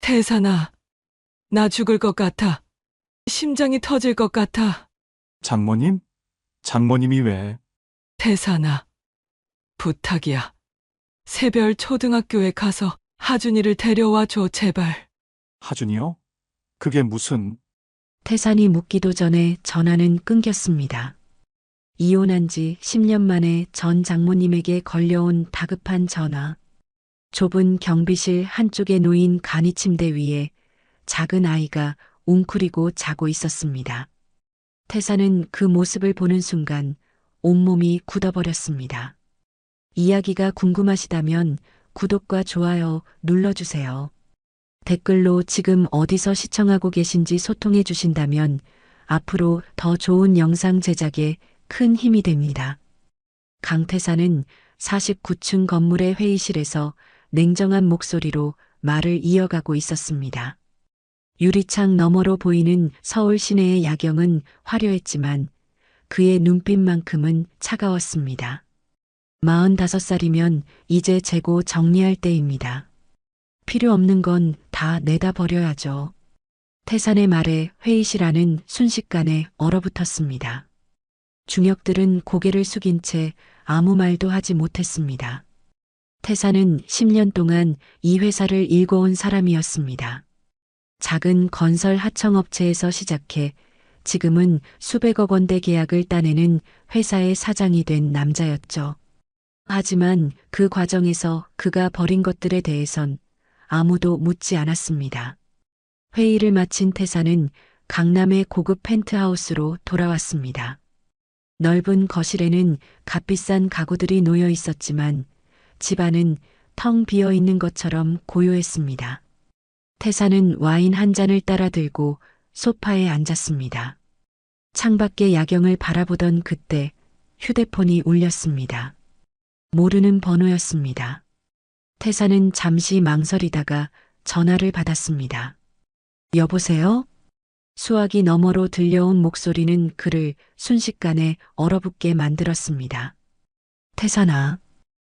태산아, 나 죽을 것 같아. 심장이 터질 것 같아. 장모님? 장모님이 왜? 태산아, 부탁이야. 새별 초등학교에 가서 하준이를 데려와 줘, 제발. 하준이요? 그게 무슨... 태산이 묻기도 전에 전화는 끊겼습니다. 이혼한 지 10년 만에 전 장모님에게 걸려온 다급한 전화. 좁은 경비실 한쪽에 놓인 간이 침대 위에 작은 아이가 웅크리고 자고 있었습니다. 태사는 그 모습을 보는 순간 온몸이 굳어버렸습니다. 이야기가 궁금하시다면 구독과 좋아요 눌러주세요. 댓글로 지금 어디서 시청하고 계신지 소통해 주신다면 앞으로 더 좋은 영상 제작에 큰 힘이 됩니다. 강태사는 49층 건물의 회의실에서 냉정한 목소리로 말을 이어가고 있었습니다. 유리창 너머로 보이는 서울 시내의 야경은 화려했지만 그의 눈빛만큼은 차가웠습니다. 45살이면 이제 재고 정리할 때입니다. 필요 없는 건 다 내다 버려야죠. 태산의 말에 회의실 안은 순식간에 얼어붙었습니다. 중역들은 고개를 숙인 채 아무 말도 하지 못했습니다. 태산은 10년 동안 이 회사를 일궈온 사람이었습니다. 작은 건설 하청업체에서 시작해 지금은 수백억 원대 계약을 따내는 회사의 사장이 된 남자였죠. 하지만 그 과정에서 그가 벌인 것들에 대해선 아무도 묻지 않았습니다. 회의를 마친 태사는 강남의 고급 펜트하우스로 돌아왔습니다. 넓은 거실에는 값비싼 가구들이 놓여 있었지만 집안은 텅 비어 있는 것처럼 고요했습니다. 태사는 와인 한 잔을 따라 들고 소파에 앉았습니다. 창밖의 야경을 바라보던 그때 휴대폰이 울렸습니다. 모르는 번호였습니다. 태사는 잠시 망설이다가 전화를 받았습니다. 여보세요? 수화기 너머로 들려온 목소리는 그를 순식간에 얼어붙게 만들었습니다. 태산아,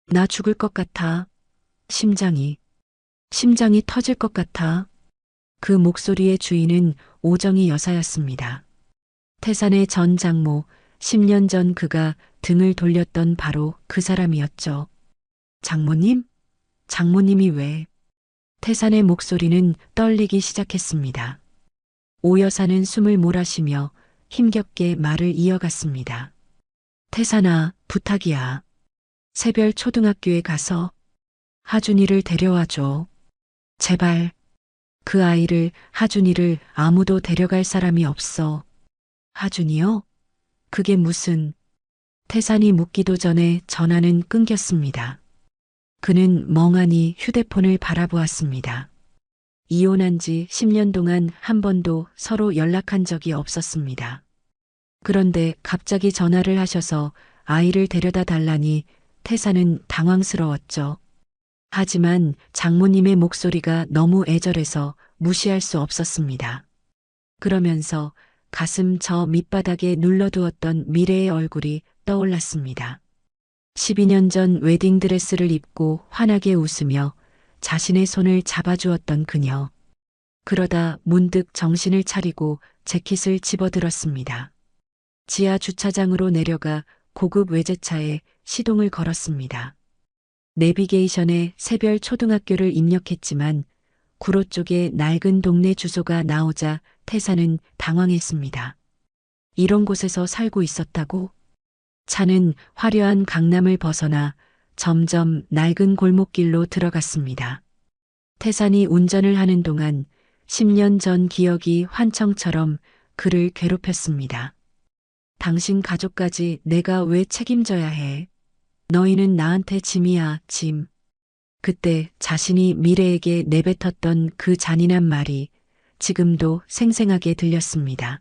나 죽을 것 같아. 심장이 터질 것 같아. 그 목소리의 주인은 오정희 여사였습니다. 태산의 전 장모, 10년 전 그가 등을 돌렸던 바로 그 사람이었죠. 장모님? 장모님이 왜? 태산의 목소리는 떨리기 시작했습니다. 오 여사는 숨을 몰아쉬며 힘겹게 말을 이어갔습니다. 태산아, 부탁이야. 새별 초등학교에 가서 하준이를 데려와줘. 제발. 그 아이를, 하준이를 아무도 데려갈 사람이 없어. 하준이요? 그게 무슨... 태산이 묻기도 전에 전화는 끊겼습니다. 그는 멍하니 휴대폰을 바라보았습니다. 이혼한 지 10년 동안 한 번도 서로 연락한 적이 없었습니다. 그런데 갑자기 전화를 하셔서 아이를 데려다 달라니 태사는 당황스러웠죠. 하지만 장모님의 목소리가 너무 애절해서 무시할 수 없었습니다. 그러면서 가슴 저 밑바닥에 눌러두었던 미래의 얼굴이 떠올랐습니다. 12년 전 웨딩드레스를 입고 환하게 웃으며 자신의 손을 잡아주었던 그녀. 그러다 문득 정신을 차리고 재킷을 집어들었습니다. 지하 주차장으로 내려가 고급 외제차에 시동을 걸었습니다. 내비게이션에 새별 초등학교를 입력했지만 구로 쪽에 낡은 동네 주소가 나오자 태사는 당황했습니다. 이런 곳에서 살고 있었다고? 차는 화려한 강남을 벗어나 점점 낡은 골목길로 들어갔습니다. 태산이 운전을 하는 동안 10년 전 기억이 환청처럼 그를 괴롭혔습니다. 당신 가족까지 내가 왜 책임져야 해? 너희는 나한테 짐이야, 짐. 그때 자신이 미래에게 내뱉었던 그 잔인한 말이 지금도 생생하게 들렸습니다.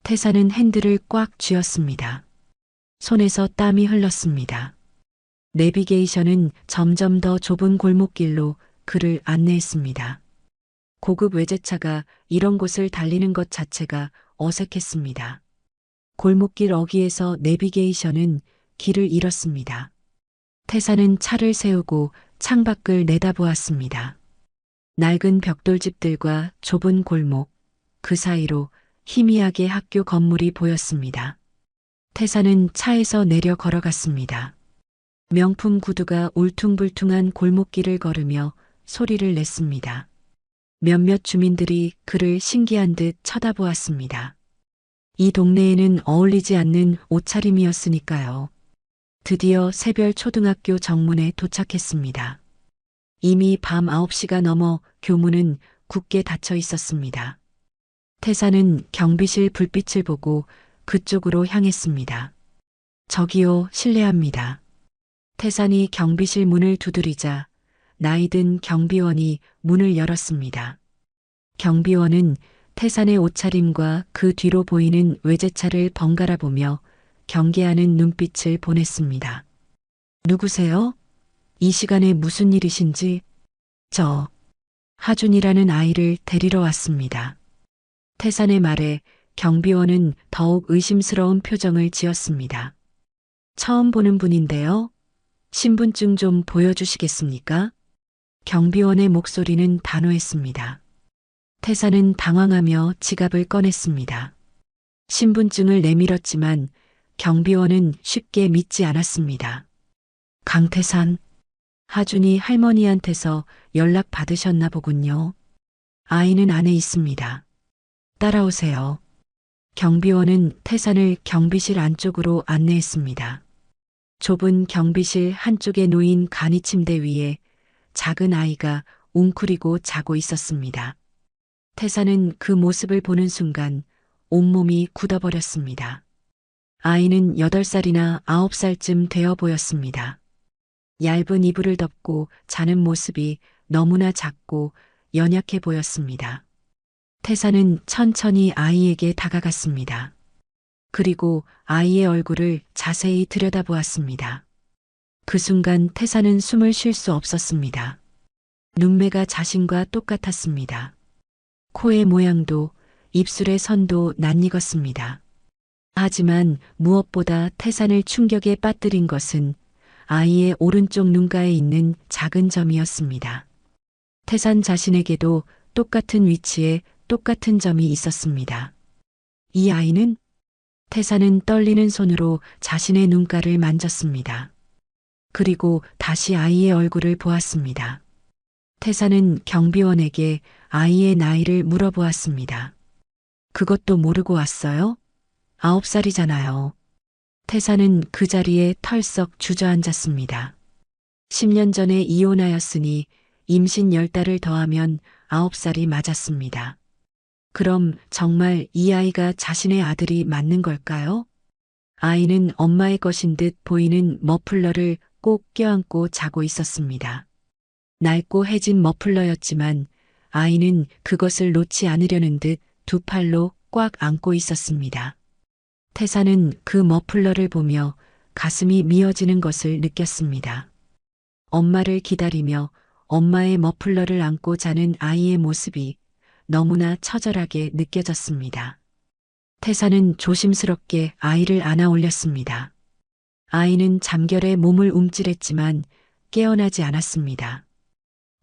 태사는 핸들을 꽉 쥐었습니다. 손에서 땀이 흘렀습니다. 내비게이션은 점점 더 좁은 골목길로 그를 안내했습니다. 고급 외제차가 이런 곳을 달리는 것 자체가 어색했습니다. 골목길 어귀에서 내비게이션은 길을 잃었습니다. 태사는 차를 세우고 창밖을 내다보았습니다. 낡은 벽돌집들과 좁은 골목, 그 사이로 희미하게 학교 건물이 보였습니다. 태사는 차에서 내려 걸어갔습니다. 명품 구두가 울퉁불퉁한 골목길을 걸으며 소리를 냈습니다. 몇몇 주민들이 그를 신기한 듯 쳐다보았습니다. 이 동네에는 어울리지 않는 옷차림이었으니까요. 드디어 새별 초등학교 정문에 도착했습니다. 이미 밤 9시가 넘어 교문은 굳게 닫혀 있었습니다. 태사는 경비실 불빛을 보고 그쪽으로 향했습니다. 저기요, 실례합니다. 태산이 경비실 문을 두드리자 나이든 경비원이 문을 열었습니다. 경비원은 태산의 옷차림과 그 뒤로 보이는 외제차를 번갈아 보며 경계하는 눈빛을 보냈습니다. 누구세요? 이 시간에 무슨 일이신지? 저 하준이라는 아이를 데리러 왔습니다. 태산의 말에 경비원은 더욱 의심스러운 표정을 지었습니다. 처음 보는 분인데요. 신분증 좀 보여주시겠습니까? 경비원의 목소리는 단호했습니다. 태사는 당황하며 지갑을 꺼냈습니다. 신분증을 내밀었지만 경비원은 쉽게 믿지 않았습니다. 강태산, 하준이 할머니한테서 연락 받으셨나 보군요. 아이는 안에 있습니다. 따라오세요. 경비원은 태산을 경비실 안쪽으로 안내했습니다. 좁은 경비실 한쪽에 놓인 간이 침대 위에 작은 아이가 웅크리고 자고 있었습니다. 태사는 그 모습을 보는 순간 온몸이 굳어버렸습니다. 아이는 8살이나 9살쯤 되어 보였습니다. 얇은 이불을 덮고 자는 모습이 너무나 작고 연약해 보였습니다. 태사는 천천히 아이에게 다가갔습니다. 그리고 아이의 얼굴을 자세히 들여다보았습니다. 그 순간 태사는 숨을 쉴 수 없었습니다. 눈매가 자신과 똑같았습니다. 코의 모양도 입술의 선도 낯익었습니다. 하지만 무엇보다 태산을 충격에 빠뜨린 것은 아이의 오른쪽 눈가에 있는 작은 점이었습니다. 태산 자신에게도 똑같은 위치에 똑같은 점이 있었습니다. 이 아이는? 태산은 떨리는 손으로 자신의 눈가를 만졌습니다. 그리고 다시 아이의 얼굴을 보았습니다. 태산은 경비원에게 아이의 나이를 물어보았습니다. 그것도 모르고 왔어요? 9살이잖아요. 태산은 그 자리에 털썩 주저앉았습니다. 10년 전에 이혼하였으니 임신 10달을 더하면 9살이 맞았습니다. 그럼 정말 이 아이가 자신의 아들이 맞는 걸까요? 아이는 엄마의 것인 듯 보이는 머플러를 꼭 껴안고 자고 있었습니다. 낡고 해진 머플러였지만 아이는 그것을 놓지 않으려는 듯 두 팔로 꽉 안고 있었습니다. 태사는 그 머플러를 보며 가슴이 미어지는 것을 느꼈습니다. 엄마를 기다리며 엄마의 머플러를 안고 자는 아이의 모습이 너무나 처절하게 느껴졌습니다. 태사는 조심스럽게 아이를 안아 올렸습니다. 아이는 잠결에 몸을 움찔했지만 깨어나지 않았습니다.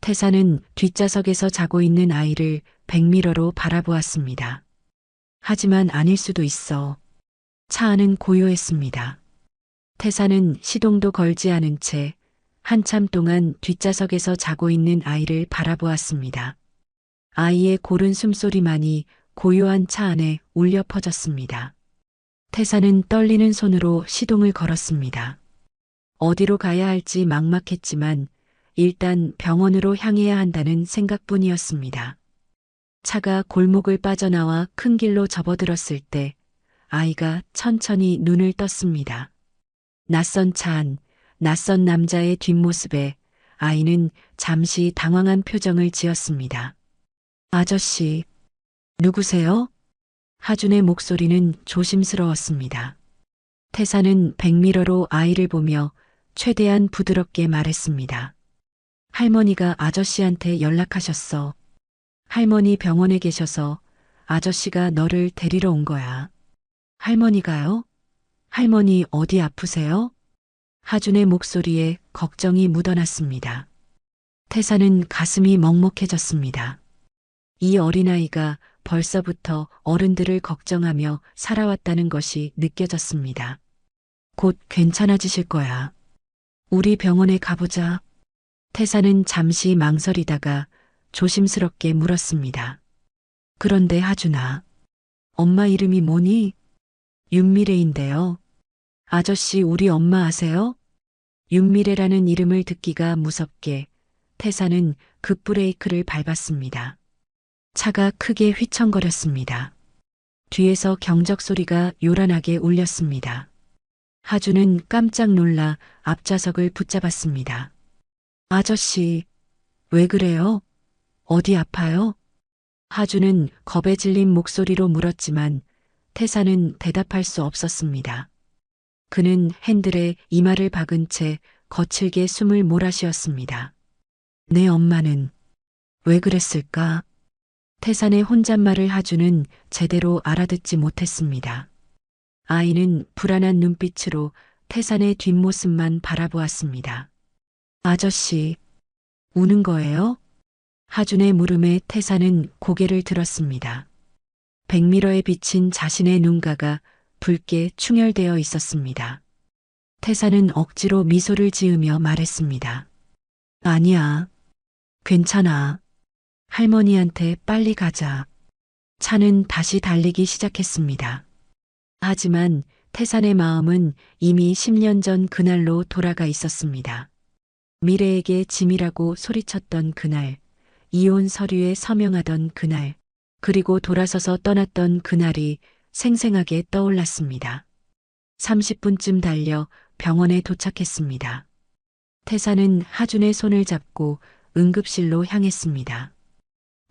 태사는 뒷좌석에서 자고 있는 아이를 백미러로 바라보았습니다. 하지만 아닐 수도 있어. 차 안은 고요했습니다. 태사는 시동도 걸지 않은 채 한참 동안 뒷좌석에서 자고 있는 아이를 바라보았습니다. 아이의 고른 숨소리만이 고요한 차 안에 울려 퍼졌습니다. 태사는 떨리는 손으로 시동을 걸었습니다. 어디로 가야 할지 막막했지만 일단 병원으로 향해야 한다는 생각뿐이었습니다. 차가 골목을 빠져나와 큰 길로 접어들었을 때 아이가 천천히 눈을 떴습니다. 낯선 차 안, 낯선 남자의 뒷모습에 아이는 잠시 당황한 표정을 지었습니다. 아저씨, 누구세요? 하준의 목소리는 조심스러웠습니다. 태사는 백미러로 아이를 보며 최대한 부드럽게 말했습니다. 할머니가 아저씨한테 연락하셨어. 할머니 병원에 계셔서 아저씨가 너를 데리러 온 거야. 할머니가요? 할머니 어디 아프세요? 하준의 목소리에 걱정이 묻어났습니다. 태사는 가슴이 먹먹해졌습니다. 이 어린아이가 벌써부터 어른들을 걱정하며 살아왔다는 것이 느껴졌습니다. 곧 괜찮아지실 거야. 우리 병원에 가보자. 태사는 잠시 망설이다가 조심스럽게 물었습니다. 그런데 하준아, 엄마 이름이 뭐니? 윤미래인데요. 아저씨 우리 엄마 아세요? 윤미래라는 이름을 듣기가 무섭게 태사는 급브레이크를 밟았습니다. 차가 크게 휘청거렸습니다. 뒤에서 경적 소리가 요란하게 울렸습니다. 하준은 깜짝 놀라 앞좌석을 붙잡았습니다. 아저씨, 왜 그래요? 어디 아파요? 하준은 겁에 질린 목소리로 물었지만 태사는 대답할 수 없었습니다. 그는 핸들에 이마를 박은 채 거칠게 숨을 몰아쉬었습니다. 내 엄마는 왜 그랬을까? 태산의 혼잣말을 하준은 제대로 알아듣지 못했습니다. 아이는 불안한 눈빛으로 태산의 뒷모습만 바라보았습니다. 아저씨, 우는 거예요? 하준의 물음에 태산은 고개를 들었습니다. 백미러에 비친 자신의 눈가가 붉게 충혈되어 있었습니다. 태산은 억지로 미소를 지으며 말했습니다. 아니야. 괜찮아. 할머니한테 빨리 가자. 차는 다시 달리기 시작했습니다. 하지만 태산의 마음은 이미 10년 전 그날로 돌아가 있었습니다. 미래에게 짐이라고 소리쳤던 그날, 이혼 서류에 서명하던 그날, 그리고 돌아서서 떠났던 그날이 생생하게 떠올랐습니다. 30분쯤 달려 병원에 도착했습니다. 태사는 하준의 손을 잡고 응급실로 향했습니다.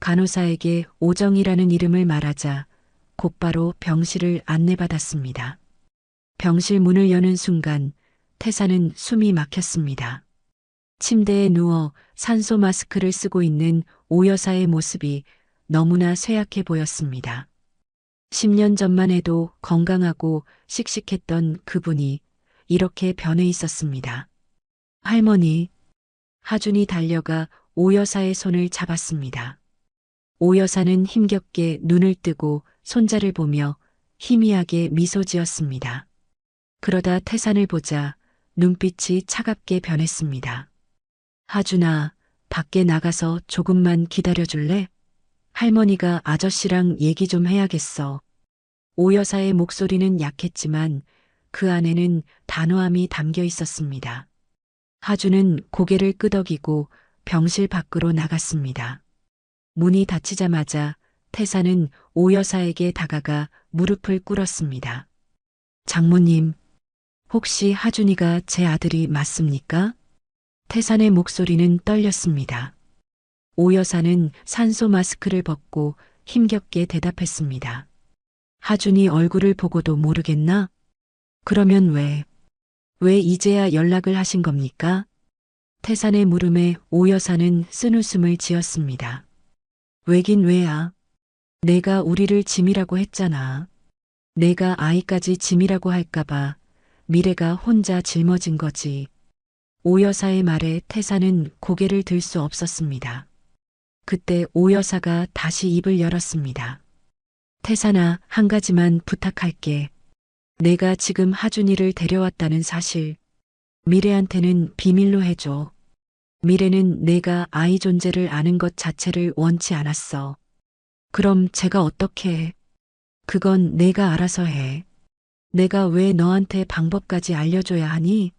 간호사에게 오정이라는 이름을 말하자 곧바로 병실을 안내받았습니다. 병실 문을 여는 순간 태사는 숨이 막혔습니다. 침대에 누워 산소 마스크를 쓰고 있는 오 여사의 모습이 너무나 쇠약해 보였습니다. 10년 전만 해도 건강하고 씩씩했던 그분이 이렇게 변해 있었습니다. 할머니, 하준이 달려가 오 여사의 손을 잡았습니다. 오 여사는 힘겹게 눈을 뜨고 손자를 보며 희미하게 미소 지었습니다. 그러다 태산을 보자 눈빛이 차갑게 변했습니다. 하준아, 밖에 나가서 조금만 기다려줄래? 할머니가 아저씨랑 얘기 좀 해야겠어. 오 여사의 목소리는 약했지만 그 안에는 단호함이 담겨 있었습니다. 하준은 고개를 끄덕이고 병실 밖으로 나갔습니다. 문이 닫히자마자 태사는 오 여사에게 다가가 무릎을 꿇었습니다. 장모님, 혹시 하준이가 제 아들이 맞습니까? 태산의 목소리는 떨렸습니다. 오 여사는 산소 마스크를 벗고 힘겹게 대답했습니다. 하준이 얼굴을 보고도 모르겠나? 그러면 왜 이제야 연락을 하신 겁니까? 태산의 물음에 오 여사는 쓴웃음을 지었습니다. 왜긴 왜야? 내가 우리를 짐이라고 했잖아. 내가 아이까지 짐이라고 할까봐 미래가 혼자 짊어진 거지. 오 여사의 말에 태사는 고개를 들 수 없었습니다. 그때 오 여사가 다시 입을 열었습니다. 태산아, 한 가지만 부탁할게. 내가 지금 하준이를 데려왔다는 사실, 미래한테는 비밀로 해줘. 미래는 내가 아이 존재를 아는 것 자체를 원치 않았어. 그럼 제가 어떻게 해? 그건 내가 알아서 해. 내가 왜 너한테 방법까지 알려줘야 하니?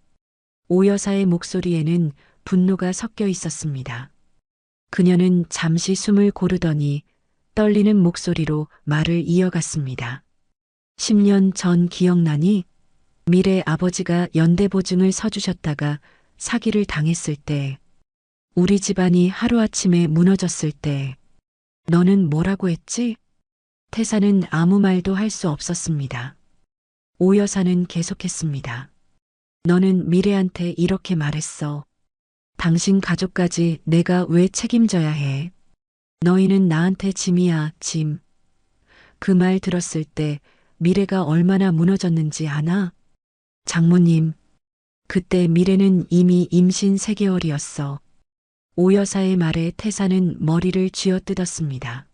오 여사의 목소리에는 분노가 섞여 있었습니다. 그녀는 잠시 숨을 고르더니 떨리는 목소리로 말을 이어갔습니다. 10년 전 기억나니? 미래 아버지가 연대보증을 서주셨다가 사기를 당했을 때, 우리 집안이 하루아침에 무너졌을 때, 너는 뭐라고 했지? 태사는 아무 말도 할 수 없었습니다. 오 여사는 계속했습니다. 너는 미래한테 이렇게 말했어. 당신 가족까지 내가 왜 책임져야 해? 너희는 나한테 짐이야, 짐. 그 말 들었을 때 미래가 얼마나 무너졌는지 아나? 장모님, 그때 미래는 이미 임신 3개월이었어. 오 여사의 말에 태사는 머리를 쥐어뜯었습니다.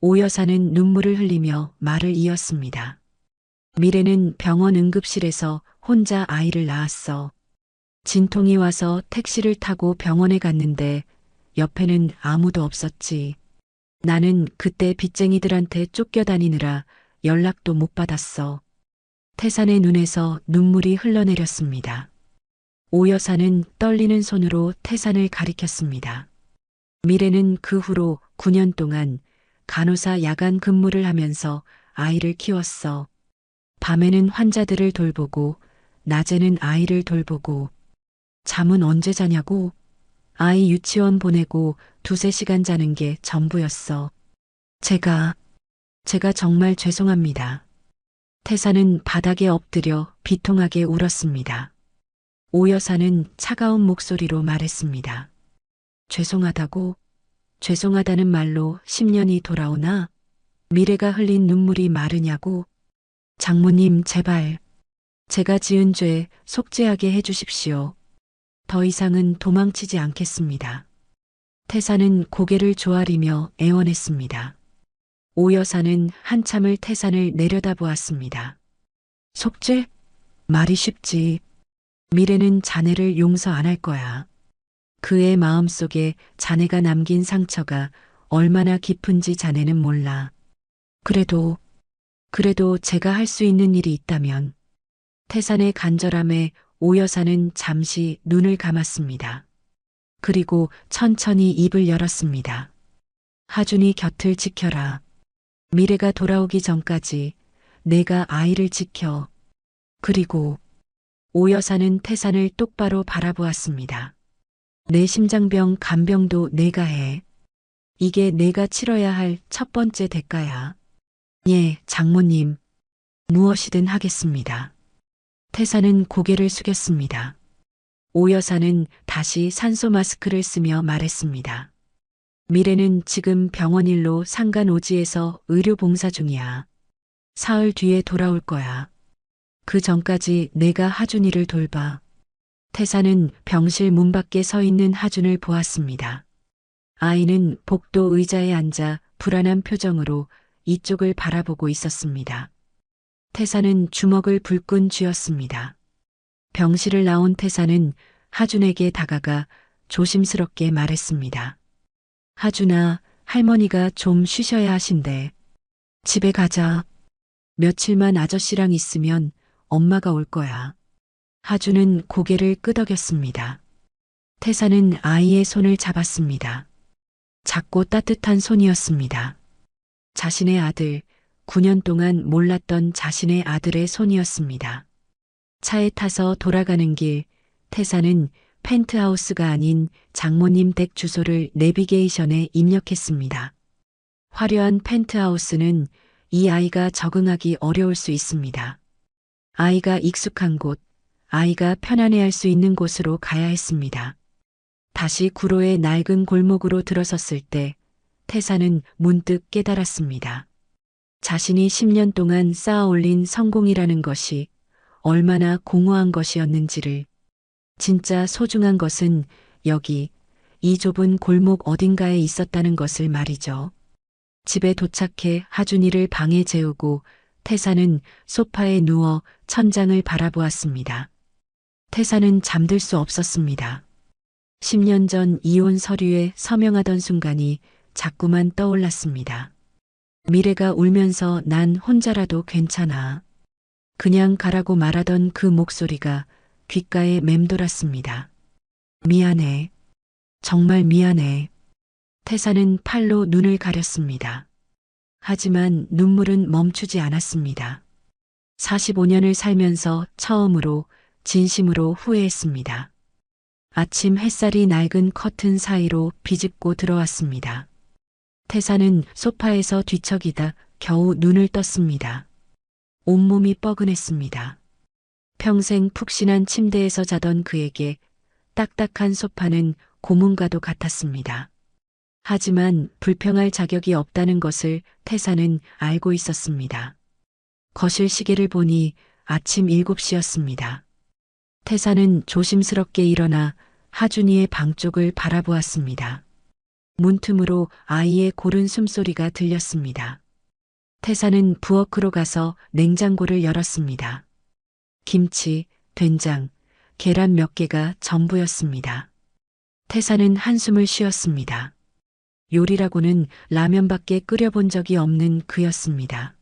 오 여사는 눈물을 흘리며 말을 이었습니다. 미래는 병원 응급실에서 혼자 아이를 낳았어. 진통이 와서 택시를 타고 병원에 갔는데 옆에는 아무도 없었지. 나는 그때 빚쟁이들한테 쫓겨다니느라 연락도 못 받았어. 태산의 눈에서 눈물이 흘러내렸습니다. 오 여사는 떨리는 손으로 태산을 가리켰습니다. 미래는 그 후로 9년 동안 간호사 야간 근무를 하면서 아이를 키웠어. 밤에는 환자들을 돌보고, 낮에는 아이를 돌보고, 잠은 언제 자냐고? 아이 유치원 보내고 2~3시간 자는 게 전부였어. 제가 정말 죄송합니다. 태사는 바닥에 엎드려 비통하게 울었습니다. 오 여사는 차가운 목소리로 말했습니다. 죄송하다고? 죄송하다는 말로 10년이 돌아오나? 미래가 흘린 눈물이 마르냐고? 장모님, 제발. 제가 지은 죄 속죄하게 해주십시오. 더 이상은 도망치지 않겠습니다. 태사는 고개를 조아리며 애원했습니다. 오 여사는 한참을 태산을 내려다보았습니다. 속죄? 말이 쉽지. 미래는 자네를 용서 안 할 거야. 그의 마음속에 자네가 남긴 상처가 얼마나 깊은지 자네는 몰라. 그래도 제가 할 수 있는 일이 있다면. 태산의 간절함에 오 여사는 잠시 눈을 감았습니다. 그리고 천천히 입을 열었습니다. 하준이 곁을 지켜라. 미래가 돌아오기 전까지 내가 아이를 지켜. 그리고 오 여사는 태산을 똑바로 바라보았습니다. 내 심장병 간병도 내가 해. 이게 내가 치러야 할 첫 번째 대가야. 예, 장모님. 무엇이든 하겠습니다. 태사는 고개를 숙였습니다. 오 여사는 다시 산소 마스크를 쓰며 말했습니다. 미래는 지금 병원 일로 상간 오지에서 의료 봉사 중이야. 사흘 뒤에 돌아올 거야. 그 전까지 내가 하준이를 돌봐. 태사는 병실 문 밖에 서 있는 하준을 보았습니다. 아이는 복도 의자에 앉아 불안한 표정으로 이쪽을 바라보고 있었습니다. 태사는 주먹을 불끈 쥐었습니다. 병실을 나온 태사는 하준에게 다가가 조심스럽게 말했습니다. 하준아, 할머니가 좀 쉬셔야 하신대. 집에 가자. 며칠만 아저씨랑 있으면 엄마가 올 거야. 하준은 고개를 끄덕였습니다. 태사는 아이의 손을 잡았습니다. 작고 따뜻한 손이었습니다. 자신의 아들, 9년 동안 몰랐던 자신의 아들의 손이었습니다. 차에 타서 돌아가는 길, 태사는 펜트하우스가 아닌 장모님 댁 주소를 내비게이션에 입력했습니다. 화려한 펜트하우스는 이 아이가 적응하기 어려울 수 있습니다. 아이가 익숙한 곳, 아이가 편안해할 수 있는 곳으로 가야 했습니다. 다시 구로의 낡은 골목으로 들어섰을 때 태사는 문득 깨달았습니다. 자신이 10년 동안 쌓아 올린 성공이라는 것이 얼마나 공허한 것이었는지를. 진짜 소중한 것은 여기, 이 좁은 골목 어딘가에 있었다는 것을 말이죠. 집에 도착해 하준이를 방에 재우고 태사는 소파에 누워 천장을 바라보았습니다. 태사는 잠들 수 없었습니다. 10년 전 이혼 서류에 서명하던 순간이 자꾸만 떠올랐습니다. 미래가 울면서 난 혼자라도 괜찮아. 그냥 가라고 말하던 그 목소리가 귓가에 맴돌았습니다. 미안해. 정말 미안해. 태사는 팔로 눈을 가렸습니다. 하지만 눈물은 멈추지 않았습니다. 45년을 살면서 처음으로 진심으로 후회했습니다. 아침 햇살이 낡은 커튼 사이로 비집고 들어왔습니다. 태사는 소파에서 뒤척이다 겨우 눈을 떴습니다. 온몸이 뻐근했습니다. 평생 푹신한 침대에서 자던 그에게 딱딱한 소파는 고문과도 같았습니다. 하지만 불평할 자격이 없다는 것을 태사는 알고 있었습니다. 거실 시계를 보니 아침 7시였습니다. 태사는 조심스럽게 일어나 하준이의 방 쪽을 바라보았습니다. 문틈으로 아이의 고른 숨소리가 들렸습니다. 태사는 부엌으로 가서 냉장고를 열었습니다. 김치, 된장, 계란 몇 개가 전부였습니다. 태사는 한숨을 쉬었습니다. 요리라고는 라면밖에 끓여본 적이 없는 그였습니다.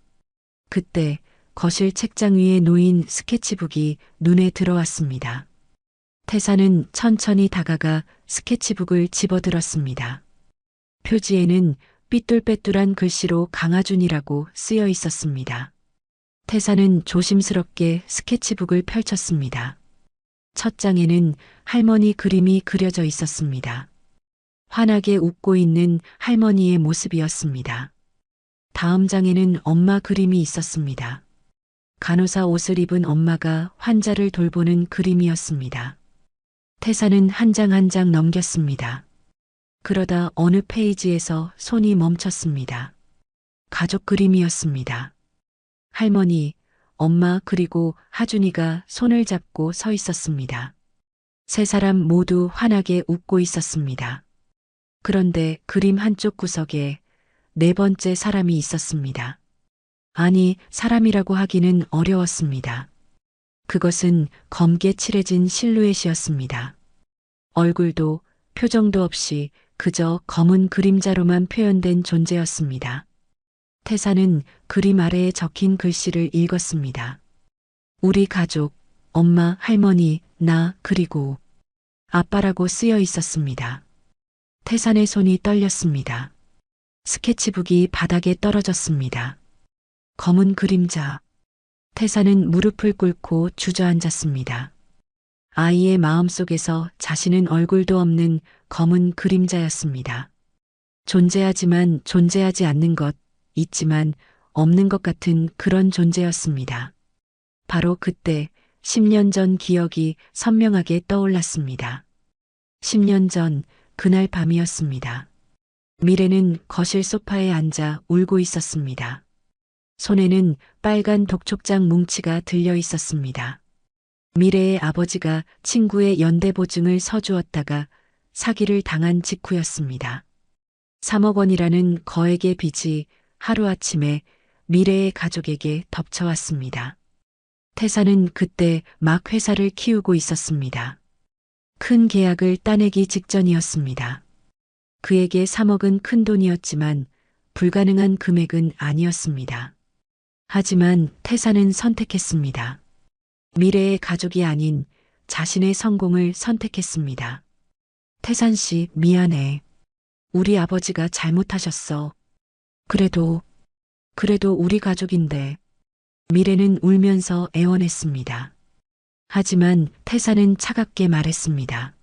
그때 거실 책장 위에 놓인 스케치북이 눈에 들어왔습니다. 태사는 천천히 다가가 스케치북을 집어들었습니다. 표지에는 삐뚤빼뚤한 글씨로 강하준이라고 쓰여 있었습니다. 태사는 조심스럽게 스케치북을 펼쳤습니다. 첫 장에는 할머니 그림이 그려져 있었습니다. 환하게 웃고 있는 할머니의 모습이었습니다. 다음 장에는 엄마 그림이 있었습니다. 간호사 옷을 입은 엄마가 환자를 돌보는 그림이었습니다. 태사는 한 장 한 장 넘겼습니다. 그러다 어느 페이지에서 손이 멈췄습니다. 가족 그림이었습니다. 할머니, 엄마 그리고 하준이가 손을 잡고 서 있었습니다. 세 사람 모두 환하게 웃고 있었습니다. 그런데 그림 한쪽 구석에 네 번째 사람이 있었습니다. 아니, 사람이라고 하기는 어려웠습니다. 그것은 검게 칠해진 실루엣이었습니다. 얼굴도 표정도 없이 그저 검은 그림자로만 표현된 존재였습니다. 태사는 그림 아래에 적힌 글씨를 읽었습니다. 우리 가족, 엄마, 할머니, 나, 그리고 아빠라고 쓰여 있었습니다. 태산의 손이 떨렸습니다. 스케치북이 바닥에 떨어졌습니다. 검은 그림자. 태산은 무릎을 꿇고 주저앉았습니다. 아이의 마음속에서 자신은 얼굴도 없는 검은 그림자였습니다. 존재하지만 존재하지 않는 것, 있지만 없는 것 같은 그런 존재였습니다. 바로 그때 10년 전 기억이 선명하게 떠올랐습니다. 10년 전 그날 밤이었습니다. 미래는 거실 소파에 앉아 울고 있었습니다. 손에는 빨간 독촉장 뭉치가 들려 있었습니다. 미래의 아버지가 친구의 연대보증을 서주었다가 사기를 당한 직후였습니다. 3억 원이라는 거액의 빚이 하루아침에 미래의 가족에게 덮쳐왔습니다. 태사는 그때 막 회사를 키우고 있었습니다. 큰 계약을 따내기 직전이었습니다. 그에게 3억은 큰 돈이었지만 불가능한 금액은 아니었습니다. 하지만 태사는 선택했습니다. 미래의 가족이 아닌 자신의 성공을 선택했습니다. 태산 씨, 미안해. 우리 아버지가 잘못하셨어. 그래도 우리 가족인데. 미래는 울면서 애원했습니다. 하지만 태사는 차갑게 말했습니다.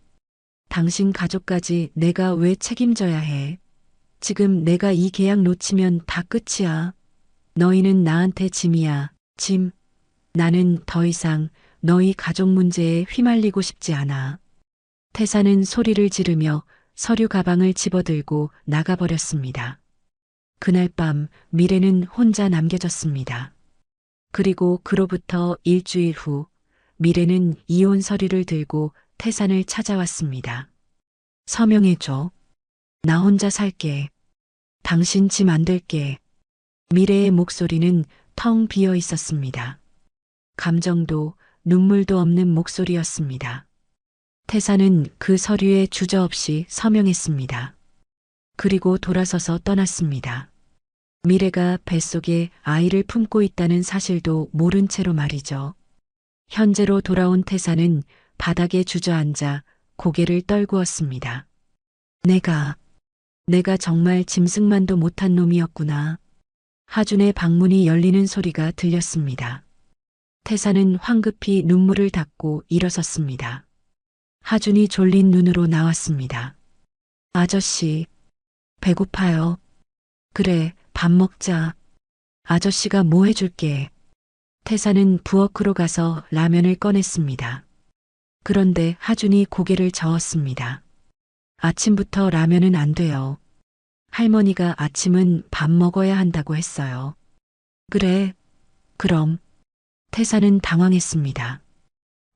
당신 가족까지 내가 왜 책임져야 해? 지금 내가 이 계약 놓치면 다 끝이야. 너희는 나한테 짐이야, 짐. 나는 더 이상 너희 가족 문제에 휘말리고 싶지 않아. 태사는 소리를 지르며 서류 가방을 집어들고 나가버렸습니다. 그날 밤 미래는 혼자 남겨졌습니다. 그리고 그로부터 일주일 후 미래는 이혼 서류를 들고 태산을 찾아왔습니다. 서명해줘. 나 혼자 살게. 당신 짐 안 될게. 미래의 목소리는 텅 비어 있었습니다. 감정도 눈물도 없는 목소리였습니다. 태사는 그 서류에 주저없이 서명했습니다. 그리고 돌아서서 떠났습니다. 미래가 뱃속에 아이를 품고 있다는 사실도 모른 채로 말이죠. 현재로 돌아온 태사는 바닥에 주저앉아 고개를 떨구었습니다. 내가 정말 짐승만도 못한 놈이었구나. 하준의 방문이 열리는 소리가 들렸습니다. 태사는 황급히 눈물을 닦고 일어섰습니다. 하준이 졸린 눈으로 나왔습니다. 아저씨, 배고파요. 그래, 밥 먹자. 아저씨가 뭐 해줄게. 태사는 부엌으로 가서 라면을 꺼냈습니다. 그런데 하준이 고개를 저었습니다. 아침부터 라면은 안 돼요. 할머니가 아침은 밥 먹어야 한다고 했어요. 그래, 그럼. 태사는 당황했습니다.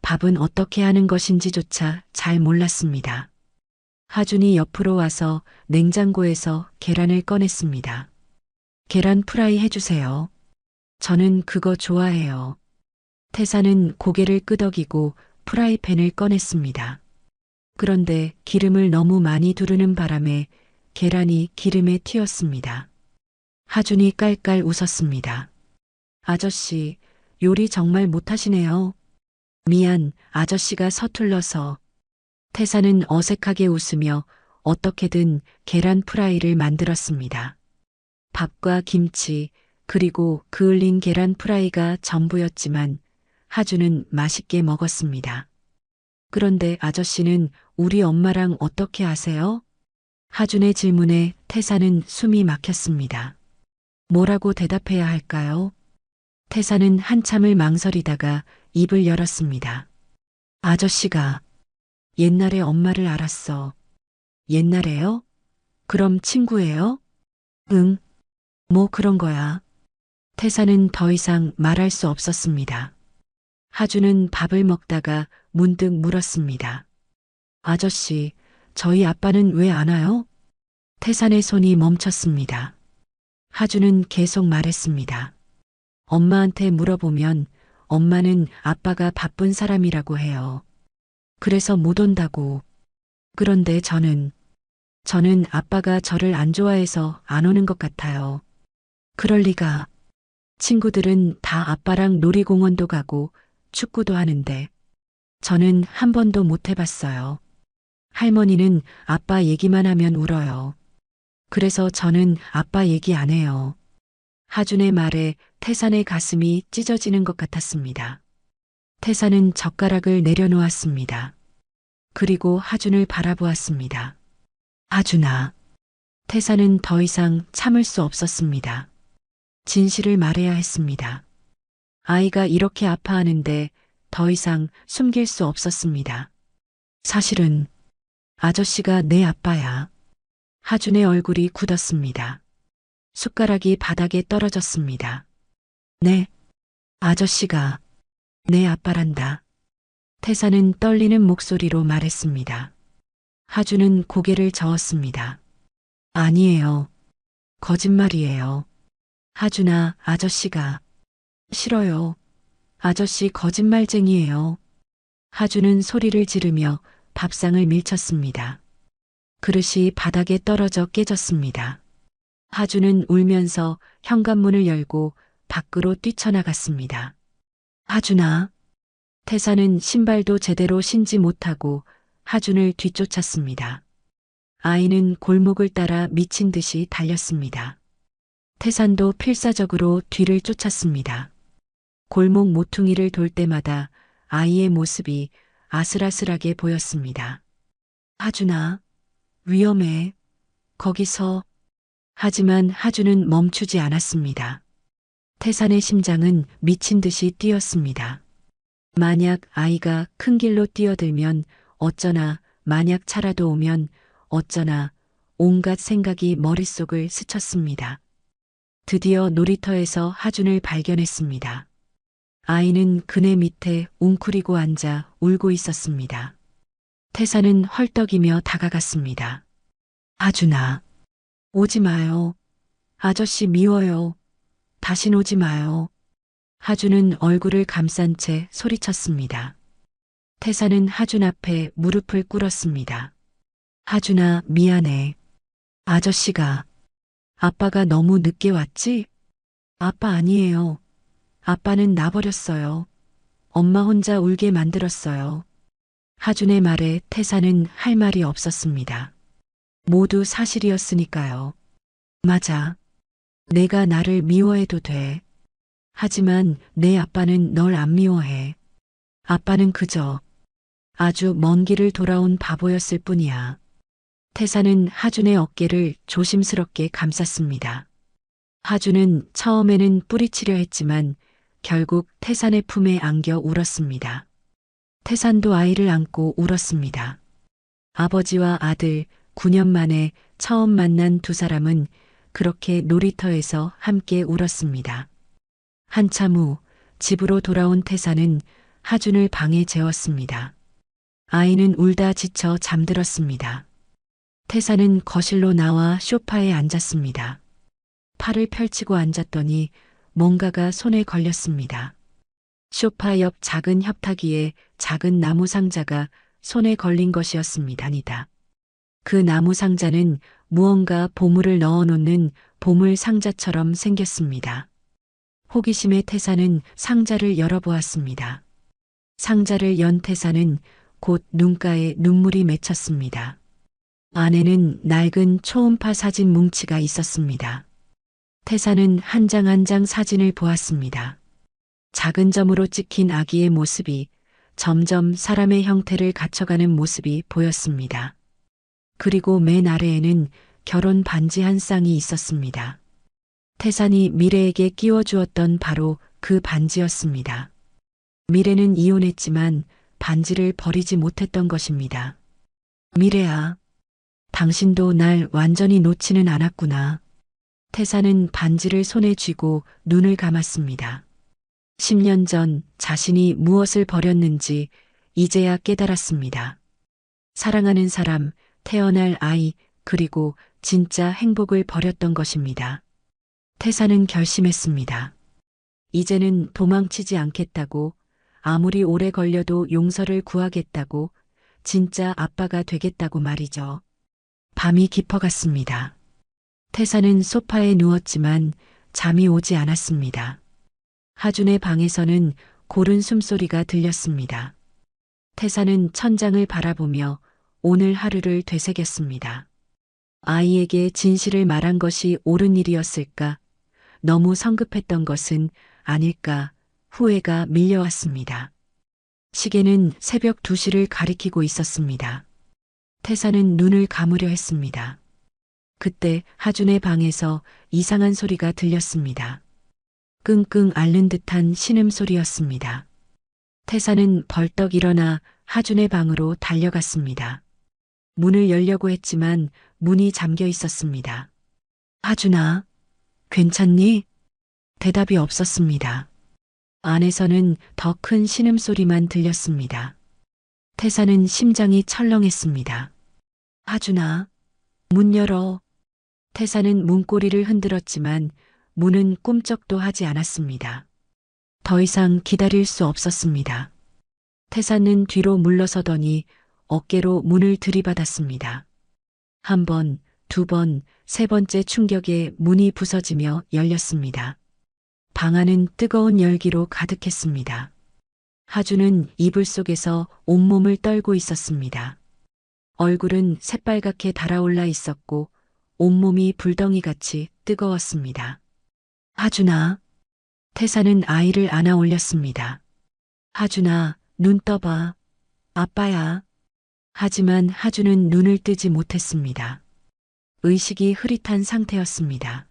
밥은 어떻게 하는 것인지조차 잘 몰랐습니다. 하준이 옆으로 와서 냉장고에서 계란을 꺼냈습니다. 계란 프라이 해주세요. 저는 그거 좋아해요. 태사는 고개를 끄덕이고 프라이팬을 꺼냈습니다. 그런데 기름을 너무 많이 두르는 바람에 계란이 기름에 튀었습니다. 하준이 깔깔 웃었습니다. 아저씨, 요리 정말 못하시네요. 미안, 아저씨가 서툴러서. 태사는 어색하게 웃으며 어떻게든 계란 프라이를 만들었습니다. 밥과 김치, 그리고 그을린 계란 프라이가 전부였지만 하준은 맛있게 먹었습니다. 그런데 아저씨는 우리 엄마랑 어떻게 아세요? 하준의 질문에 태사는 숨이 막혔습니다. 뭐라고 대답해야 할까요? 태사는 한참을 망설이다가 입을 열었습니다. 아저씨가 옛날에 엄마를 알았어. 옛날에요? 그럼 친구예요? 응. 뭐 그런 거야. 태사는 더 이상 말할 수 없었습니다. 하준은 밥을 먹다가 문득 물었습니다. 아저씨, 저희 아빠는 왜 안 와요? 태산의 손이 멈췄습니다. 하준은 계속 말했습니다. 엄마한테 물어보면 엄마는 아빠가 바쁜 사람이라고 해요. 그래서 못 온다고. 그런데 저는 아빠가 저를 안 좋아해서 안 오는 것 같아요. 그럴 리가. 친구들은 다 아빠랑 놀이공원도 가고 축구도 하는데 저는 한 번도 못 해봤어요. 할머니는 아빠 얘기만 하면 울어요. 그래서 저는 아빠 얘기 안 해요. 하준의 말에 태산의 가슴이 찢어지는 것 같았습니다. 태산은 젓가락을 내려놓았습니다. 그리고 하준을 바라보았습니다. 하준아. 태산은 더 이상 참을 수 없었습니다. 진실을 말해야 했습니다. 아이가 이렇게 아파하는데 더 이상 숨길 수 없었습니다. 사실은 아저씨가 내 아빠야. 하준의 얼굴이 굳었습니다. 숟가락이 바닥에 떨어졌습니다. 네, 아저씨가 내 아빠란다. 태사는 떨리는 목소리로 말했습니다. 하준은 고개를 저었습니다. 아니에요. 거짓말이에요. 하준아, 아저씨가. 싫어요. 아저씨 거짓말쟁이에요. 하준은 소리를 지르며 밥상을 밀쳤습니다. 그릇이 바닥에 떨어져 깨졌습니다. 하준은 울면서 현관문을 열고 밖으로 뛰쳐나갔습니다. 하준아. 태사는 신발도 제대로 신지 못하고 하준을 뒤쫓았습니다. 아이는 골목을 따라 미친 듯이 달렸습니다. 태산도 필사적으로 뒤를 쫓았습니다. 골목 모퉁이를 돌 때마다 아이의 모습이 아슬아슬하게 보였습니다. 하준아, 위험해. 거기서. 하지만 하준은 멈추지 않았습니다. 태산의 심장은 미친 듯이 뛰었습니다. 만약 아이가 큰 길로 뛰어들면 어쩌나, 만약 차라도 오면 어쩌나, 온갖 생각이 머릿속을 스쳤습니다. 드디어 놀이터에서 하준을 발견했습니다. 아이는 그네 밑에 웅크리고 앉아 울고 있었습니다. 태사는 헐떡이며 다가갔습니다. 하준아, 오지 마요. 아저씨 미워요. 다신 오지 마요. 하준은 얼굴을 감싼 채 소리쳤습니다. 태사는 하준 앞에 무릎을 꿇었습니다. 하준아, 미안해. 아저씨가. 아빠가 너무 늦게 왔지? 아빠 아니에요. 아빠는 나버렸어요. 엄마 혼자 울게 만들었어요. 하준의 말에 태사는 할 말이 없었습니다. 모두 사실이었으니까요. 맞아. 내가 나를 미워해도 돼. 하지만 내 아빠는 널 안 미워해. 아빠는 그저 아주 먼 길을 돌아온 바보였을 뿐이야. 태사는 하준의 어깨를 조심스럽게 감쌌습니다. 하준은 처음에는 뿌리치려 했지만 결국 태산의 품에 안겨 울었습니다. 태산도 아이를 안고 울었습니다. 아버지와 아들 9년 만에 처음 만난 두 사람은 그렇게 놀이터에서 함께 울었습니다. 한참 후 집으로 돌아온 태사는 하준을 방에 재웠습니다. 아이는 울다 지쳐 잠들었습니다. 태사는 거실로 나와 소파에 앉았습니다. 팔을 펼치고 앉았더니 뭔가가 손에 걸렸습니다. 소파 옆 작은 협탁 위에 작은 나무 상자가 손에 걸린 것이었습니다. 아니다. 그 나무 상자는 무언가 보물을 넣어놓는 보물 상자처럼 생겼습니다. 호기심에 태사는 상자를 열어보았습니다. 상자를 연 태사는 곧 눈가에 눈물이 맺혔습니다. 안에는 낡은 초음파 사진 뭉치가 있었습니다. 태사는 한 장 한 장 사진을 보았습니다. 작은 점으로 찍힌 아기의 모습이 점점 사람의 형태를 갖춰가는 모습이 보였습니다. 그리고 맨 아래에는 결혼 반지 한 쌍이 있었습니다. 태산이 미래에게 끼워주었던 바로 그 반지였습니다. 미래는 이혼했지만 반지를 버리지 못했던 것입니다. 미래야, 당신도 날 완전히 놓지는 않았구나. 태사는 반지를 손에 쥐고 눈을 감았습니다. 10년 전 자신이 무엇을 버렸는지 이제야 깨달았습니다. 사랑하는 사람, 태어날 아이, 그리고 진짜 행복을 버렸던 것입니다. 태사는 결심했습니다. 이제는 도망치지 않겠다고, 아무리 오래 걸려도 용서를 구하겠다고, 진짜 아빠가 되겠다고 말이죠. 밤이 깊어갔습니다. 태사는 소파에 누웠지만 잠이 오지 않았습니다. 하준의 방에서는 고른 숨소리가 들렸습니다. 태사는 천장을 바라보며 오늘 하루를 되새겼습니다. 아이에게 진실을 말한 것이 옳은 일이었을까? 너무 성급했던 것은 아닐까? 후회가 밀려왔습니다. 시계는 새벽 2시를 가리키고 있었습니다. 태사는 눈을 감으려 했습니다. 그때 하준의 방에서 이상한 소리가 들렸습니다. 끙끙 앓는 듯한 신음소리였습니다. 태사는 벌떡 일어나 하준의 방으로 달려갔습니다. 문을 열려고 했지만 문이 잠겨 있었습니다. 하준아, 괜찮니? 대답이 없었습니다. 안에서는 더 큰 신음소리만 들렸습니다. 태사는 심장이 철렁했습니다. 하준아, 문 열어. 태사는 문고리를 흔들었지만 문은 꿈쩍도 하지 않았습니다. 더 이상 기다릴 수 없었습니다. 태사는 뒤로 물러서더니 어깨로 문을 들이받았습니다. 한 번, 두 번, 세 번째 충격에 문이 부서지며 열렸습니다. 방 안은 뜨거운 열기로 가득했습니다. 하준은 이불 속에서 온몸을 떨고 있었습니다. 얼굴은 새빨갛게 달아올라 있었고 온몸이 불덩이같이 뜨거웠습니다. 하준아, 태사는 아이를 안아 올렸습니다. 하준아, 눈 떠봐. 아빠야. 하지만 하준은 눈을 뜨지 못했습니다. 의식이 흐릿한 상태였습니다.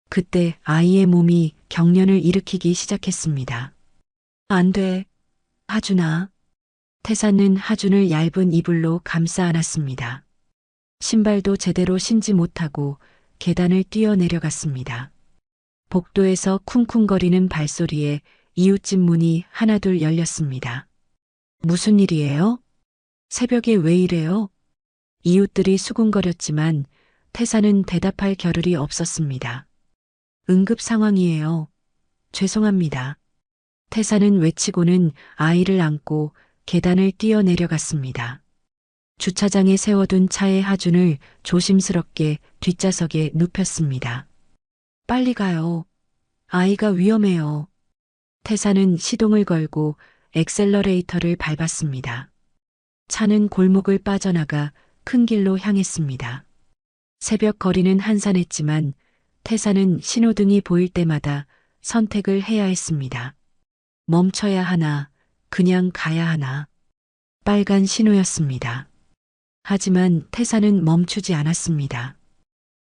그때 아이의 몸이 경련을 일으키기 시작했습니다. 안 돼. 하준아. 태사는 하준을 얇은 이불로 감싸 안았습니다. 신발도 제대로 신지 못하고 계단을 뛰어내려갔습니다. 복도에서 쿵쿵거리는 발소리에 이웃집 문이 하나둘 열렸습니다. 무슨 일이에요? 새벽에 왜 이래요? 이웃들이 수군거렸지만 태사는 대답할 겨를이 없었습니다. 응급 상황이에요. 죄송합니다. 태사는 외치고는 아이를 안고 계단을 뛰어내려갔습니다. 주차장에 세워둔 차의 하준을 조심스럽게 뒷좌석에 눕혔습니다. 빨리 가요. 아이가 위험해요. 태사는 시동을 걸고 엑셀러레이터를 밟았습니다. 차는 골목을 빠져나가 큰 길로 향했습니다. 새벽 거리는 한산했지만 태사는 신호등이 보일 때마다 선택을 해야 했습니다. 멈춰야 하나, 그냥 가야 하나. 빨간 신호였습니다. 하지만 태사는 멈추지 않았습니다.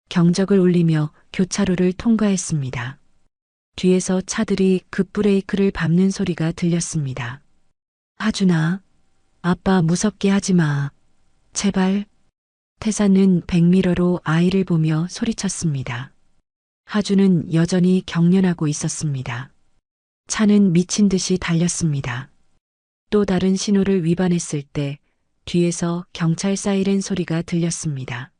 경적을 울리며 교차로를 통과했습니다. 뒤에서 차들이 급브레이크를 밟는 소리가 들렸습니다. 하준아, 아빠 무섭게 하지 마. 제발. 태사는 백미러로 아이를 보며 소리쳤습니다. 하준은 여전히 경련하고 있었습니다. 차는 미친 듯이 달렸습니다. 또 다른 신호를 위반했을 때 뒤에서 경찰 사이렌 소리가 들렸습니다.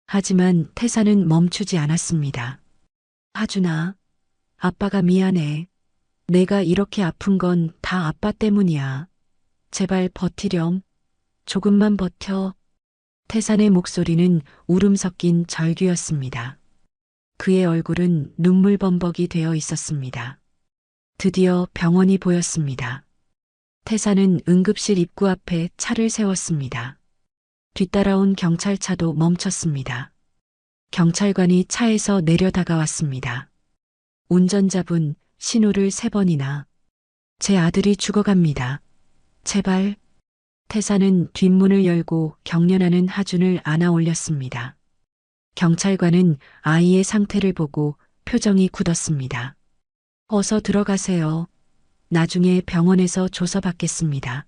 하지만 태사는 멈추지 않았습니다. 하준아, 아빠가 미안해. 내가 이렇게 아픈 건 다 아빠 때문이야. 제발 버티렴. 조금만 버텨. 태산의 목소리는 울음 섞인 절규였습니다. 그의 얼굴은 눈물범벅이 되어 있었습니다. 드디어 병원이 보였습니다. 태산은 응급실 입구 앞에 차를 세웠습니다. 뒤따라온 경찰차도 멈췄습니다. 경찰관이 차에서 내려 다가왔습니다. 운전자분, 신호를 3번이나. 제 아들이 죽어갑니다. 제발. 태사는 뒷문을 열고 경련하는 하준을 안아 올렸습니다. 경찰관은 아이의 상태를 보고 표정이 굳었습니다. 어서 들어가세요. 나중에 병원에서 조서받겠습니다.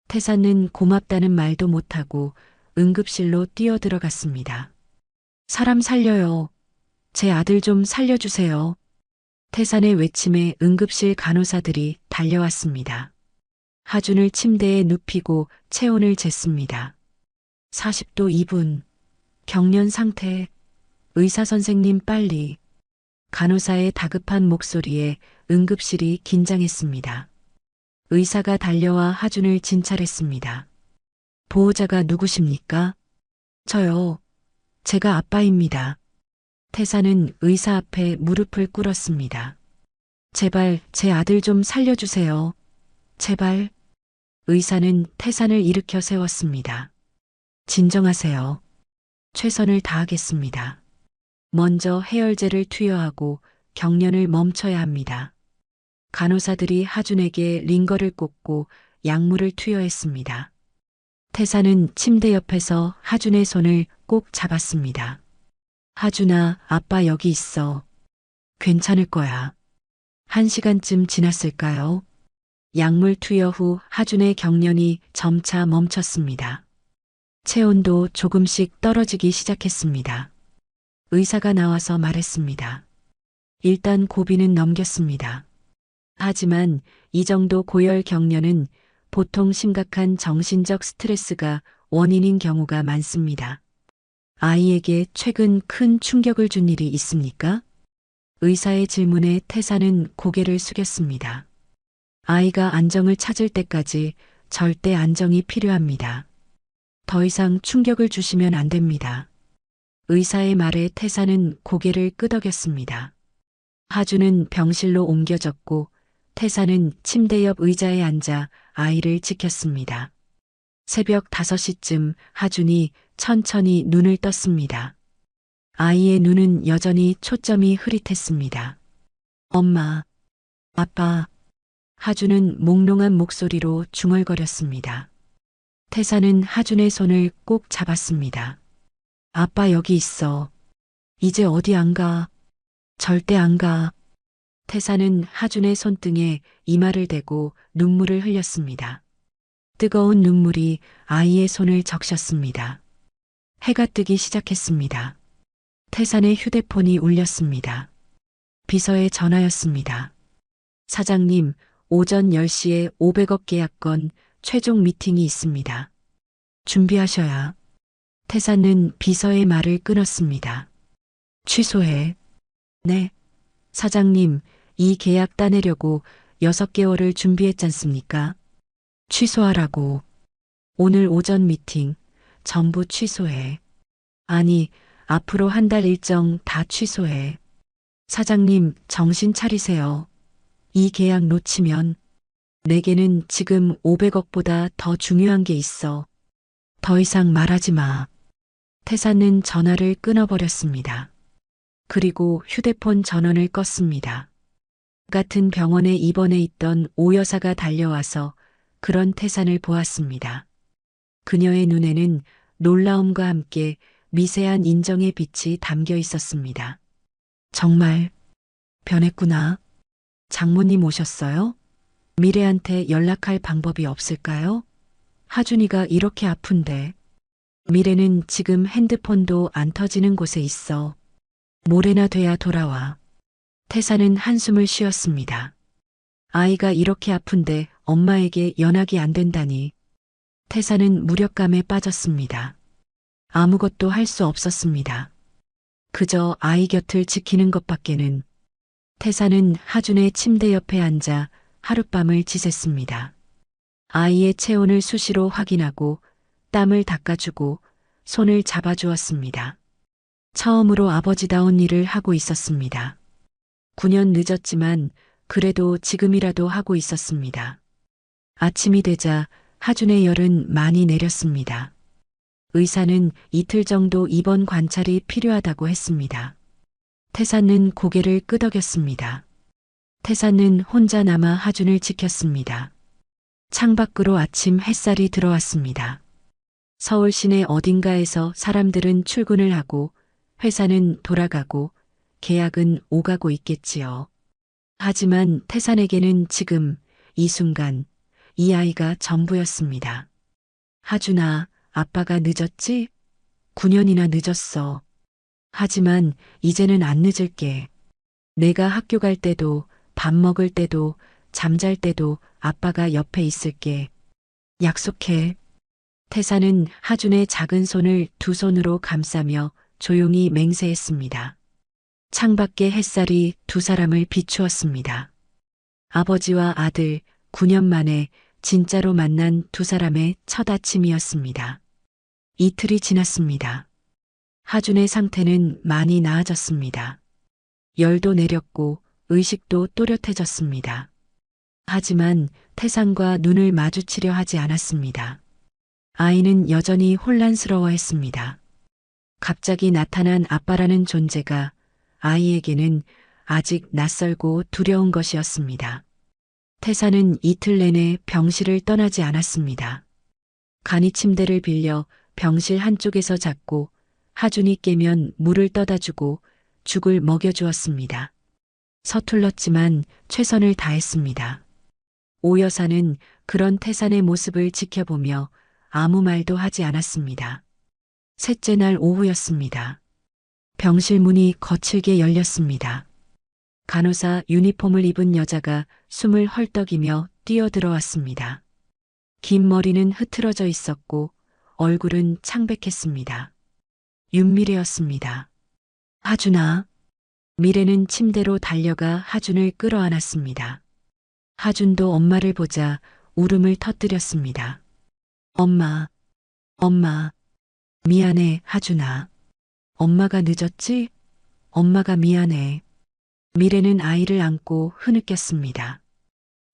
태사는 고맙다는 말도 못하고 응급실로 뛰어들어갔습니다. 사람 살려요. 제 아들 좀 살려주세요. 태산의 외침에 응급실 간호사들이 달려왔습니다. 하준을 침대에 눕히고 체온을 쟀습니다. 40도 2분. 경련 상태. 의사 선생님 빨리. 간호사의 다급한 목소리에 응급실이 긴장했습니다. 의사가 달려와 하준을 진찰했습니다. 보호자가 누구십니까? 저요. 제가 아빠입니다. 태사는 의사 앞에 무릎을 꿇었습니다. 제발 제 아들 좀 살려주세요. 제발. 의사는 태산을 일으켜 세웠습니다. 진정하세요. 최선을 다하겠습니다. 먼저 해열제를 투여하고 경련을 멈춰야 합니다. 간호사들이 하준에게 링거를 꽂고 약물을 투여했습니다. 태사는 침대 옆에서 하준의 손을 꼭 잡았습니다. 하준아, 아빠 여기 있어. 괜찮을 거야. 1시간쯤 지났을까요? 약물 투여 후 하준의 경련이 점차 멈췄습니다. 체온도 조금씩 떨어지기 시작했습니다. 의사가 나와서 말했습니다. 일단 고비는 넘겼습니다. 하지만 이 정도 고열 경련은 보통 심각한 정신적 스트레스가 원인인 경우가 많습니다. 아이에게 최근 큰 충격을 준 일이 있습니까? 의사의 질문에 태사는 고개를 숙였습니다. 아이가 안정을 찾을 때까지 절대 안정이 필요합니다. 더 이상 충격을 주시면 안 됩니다. 의사의 말에 태사는 고개를 끄덕였습니다. 하준은 병실로 옮겨졌고 태사는 침대 옆 의자에 앉아 아이를 지켰습니다. 새벽 5시쯤 하준이 천천히 눈을 떴습니다. 아이의 눈은 여전히 초점이 흐릿했습니다. 엄마, 아빠. 하준은 몽롱한 목소리로 중얼거렸습니다. 태사는 하준의 손을 꼭 잡았습니다. 아빠 여기 있어. 이제 어디 안 가. 절대 안 가. 태사는 하준의 손등에 이마를 대고 눈물을 흘렸습니다. 뜨거운 눈물이 아이의 손을 적셨습니다. 해가 뜨기 시작했습니다. 태산의 휴대폰이 울렸습니다. 비서의 전화였습니다. 사장님, 오전 10시에 500억 계약건 최종 미팅이 있습니다. 준비하셔야. 태산은 비서의 말을 끊었습니다. 취소해. 네. 사장님, 이 계약 따내려고 6개월을 준비했잖습니까? 취소하라고. 오늘 오전 미팅 전부 취소해. 아니, 앞으로 한 달 일정 다 취소해. 사장님, 정신 차리세요. 이 계약 놓치면 내게는 지금 500억보다 더 중요한 게 있어. 더 이상 말하지 마. 태사는 전화를 끊어버렸습니다. 그리고 휴대폰 전원을 껐습니다. 같은 병원에 입원해 있던 오 여사가 달려와서 그런 태산을 보았습니다. 그녀의 눈에는 놀라움과 함께 미세한 인정의 빛이 담겨 있었습니다. 정말 변했구나. 장모님 오셨어요? 미래한테 연락할 방법이 없을까요? 하준이가 이렇게 아픈데. 미래는 지금 핸드폰도 안 터지는 곳에 있어. 모레나 돼야 돌아와. 태사는 한숨을 쉬었습니다. 아이가 이렇게 아픈데 엄마에게 연락이 안 된다니. 태사는 무력감에 빠졌습니다. 아무것도 할 수 없었습니다. 그저 아이 곁을 지키는 것밖에는. 태사는 하준의 침대 옆에 앉아 하룻밤을 지샜습니다. 아이의 체온을 수시로 확인하고 땀을 닦아주고 손을 잡아주었습니다. 처음으로 아버지다운 일을 하고 있었습니다. 9년 늦었지만 그래도 지금이라도 하고 있었습니다. 아침이 되자 하준의 열은 많이 내렸습니다. 의사는 이틀 정도 입원 관찰이 필요하다고 했습니다. 태사는 고개를 끄덕였습니다. 태사는 혼자 남아 하준을 지켰습니다. 창밖으로 아침 햇살이 들어왔습니다. 서울 시내 어딘가에서 사람들은 출근을 하고 회사는 돌아가고 계약은 오가고 있겠지요. 하지만 태산에게는 지금 이 순간 이 아이가 전부였습니다. 하준아, 아빠가 늦었지? 9년이나 늦었어. 하지만 이제는 안 늦을게. 내가 학교 갈 때도 밥 먹을 때도 잠잘 때도 아빠가 옆에 있을게. 약속해. 태사는 하준의 작은 손을 두 손으로 감싸며 조용히 맹세했습니다. 창밖의 햇살이 두 사람을 비추었습니다. 아버지와 아들 9년 만에 진짜로 만난 두 사람의 첫 아침이었습니다. 이틀이 지났습니다. 하준의 상태는 많이 나아졌습니다. 열도 내렸고 의식도 또렷해졌습니다. 하지만 태산과 눈을 마주치려 하지 않았습니다. 아이는 여전히 혼란스러워했습니다. 갑자기 나타난 아빠라는 존재가 아이에게는 아직 낯설고 두려운 것이었습니다. 태사는 이틀 내내 병실을 떠나지 않았습니다. 간이 침대를 빌려 병실 한쪽에서 잤고 하준이 깨면 물을 떠다 주고 죽을 먹여주었습니다. 서툴렀지만 최선을 다했습니다. 오 여사는 그런 태산의 모습을 지켜보며 아무 말도 하지 않았습니다. 셋째 날 오후였습니다. 병실 문이 거칠게 열렸습니다. 간호사 유니폼을 입은 여자가 숨을 헐떡이며 뛰어들어왔습니다. 긴 머리는 흐트러져 있었고 얼굴은 창백했습니다. 윤미래였습니다. 하준아. 미래는 침대로 달려가 하준을 끌어안았습니다. 하준도 엄마를 보자 울음을 터뜨렸습니다. 엄마, 엄마, 미안해, 하준아. 엄마가 늦었지? 엄마가 미안해. 미래는 아이를 안고 흐느꼈습니다.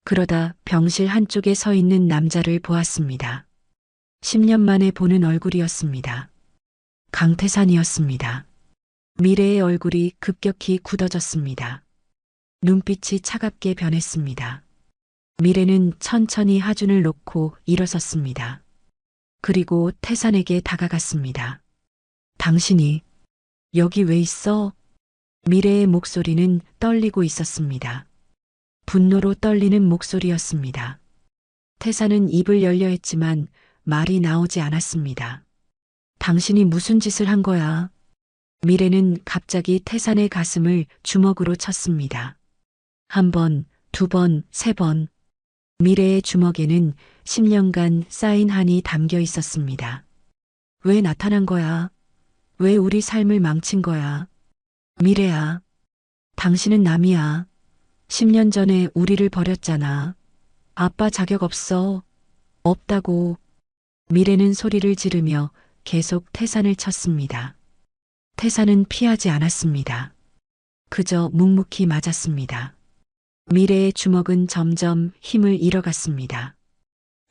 그러다 병실 한쪽에 서 있는 남자를 보았습니다. 10년 만에 보는 얼굴이었습니다. 강태산이었습니다. 미래의 얼굴이 급격히 굳어졌습니다. 눈빛이 차갑게 변했습니다. 미래는 천천히 하준을 놓고 일어섰습니다. 그리고 태산에게 다가갔습니다. 당신이 여기 왜 있어? 미래의 목소리는 떨리고 있었습니다. 분노로 떨리는 목소리였습니다. 태산은 입을 열려 했지만 말이 나오지 않았습니다. 당신이 무슨 짓을 한 거야? 미래는 갑자기 태산의 가슴을 주먹으로 쳤습니다. 한 번, 두 번, 세 번. 미래의 주먹에는 10년간 쌓인 한이 담겨 있었습니다. 왜 나타난 거야? 왜 우리 삶을 망친 거야? 미래야, 당신은 남이야. 10년 전에 우리를 버렸잖아. 아빠 자격 없어. 없다고. 미래는 소리를 지르며 계속 태산을 쳤습니다. 태산은 피하지 않았습니다. 그저 묵묵히 맞았습니다. 미래의 주먹은 점점 힘을 잃어갔습니다.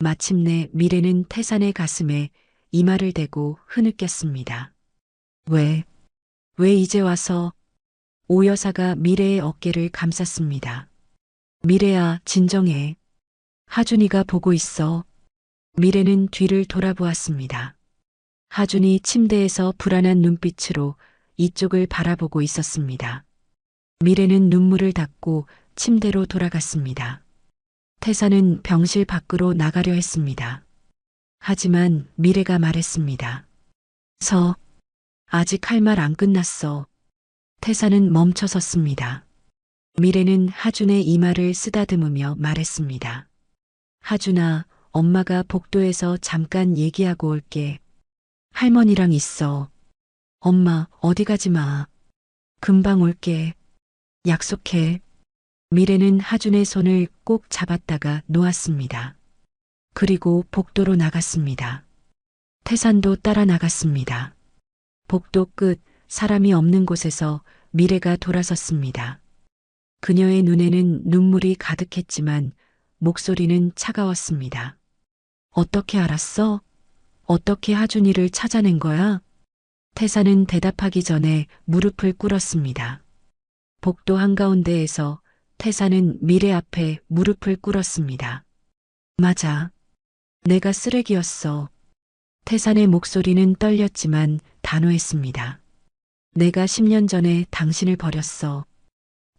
마침내 미래는 태산의 가슴에 이마를 대고 흐느꼈습니다. 왜 이제 와서? 오 여사가 미래의 어깨를 감쌌습니다. 미래야, 진정해. 하준이가 보고 있어. 미래는 뒤를 돌아보았습니다. 하준이 침대에서 불안한 눈빛으로 이쪽을 바라보고 있었습니다. 미래는 눈물을 닦고 침대로 돌아갔습니다. 태사는 병실 밖으로 나가려 했습니다. 하지만 미래가 말했습니다. 아직 할 말 안 끝났어. 태사는 멈춰 섰습니다. 미래는 하준의 이마를 쓰다듬으며 말했습니다. 하준아, 엄마가 복도에서 잠깐 얘기하고 올게. 할머니랑 있어. 엄마, 어디 가지 마. 금방 올게. 약속해. 미래는 하준의 손을 꼭 잡았다가 놓았습니다. 그리고 복도로 나갔습니다. 태산도 따라 나갔습니다. 복도 끝, 사람이 없는 곳에서 미래가 돌아섰습니다. 그녀의 눈에는 눈물이 가득했지만 목소리는 차가웠습니다. 어떻게 알았어? 어떻게 하준이를 찾아낸 거야? 태사는 대답하기 전에 무릎을 꿇었습니다. 복도 한가운데에서 태사는 미래 앞에 무릎을 꿇었습니다. 맞아. 내가 쓰레기였어. 태산의 목소리는 떨렸지만 단호했습니다. 내가 10년 전에 당신을 버렸어.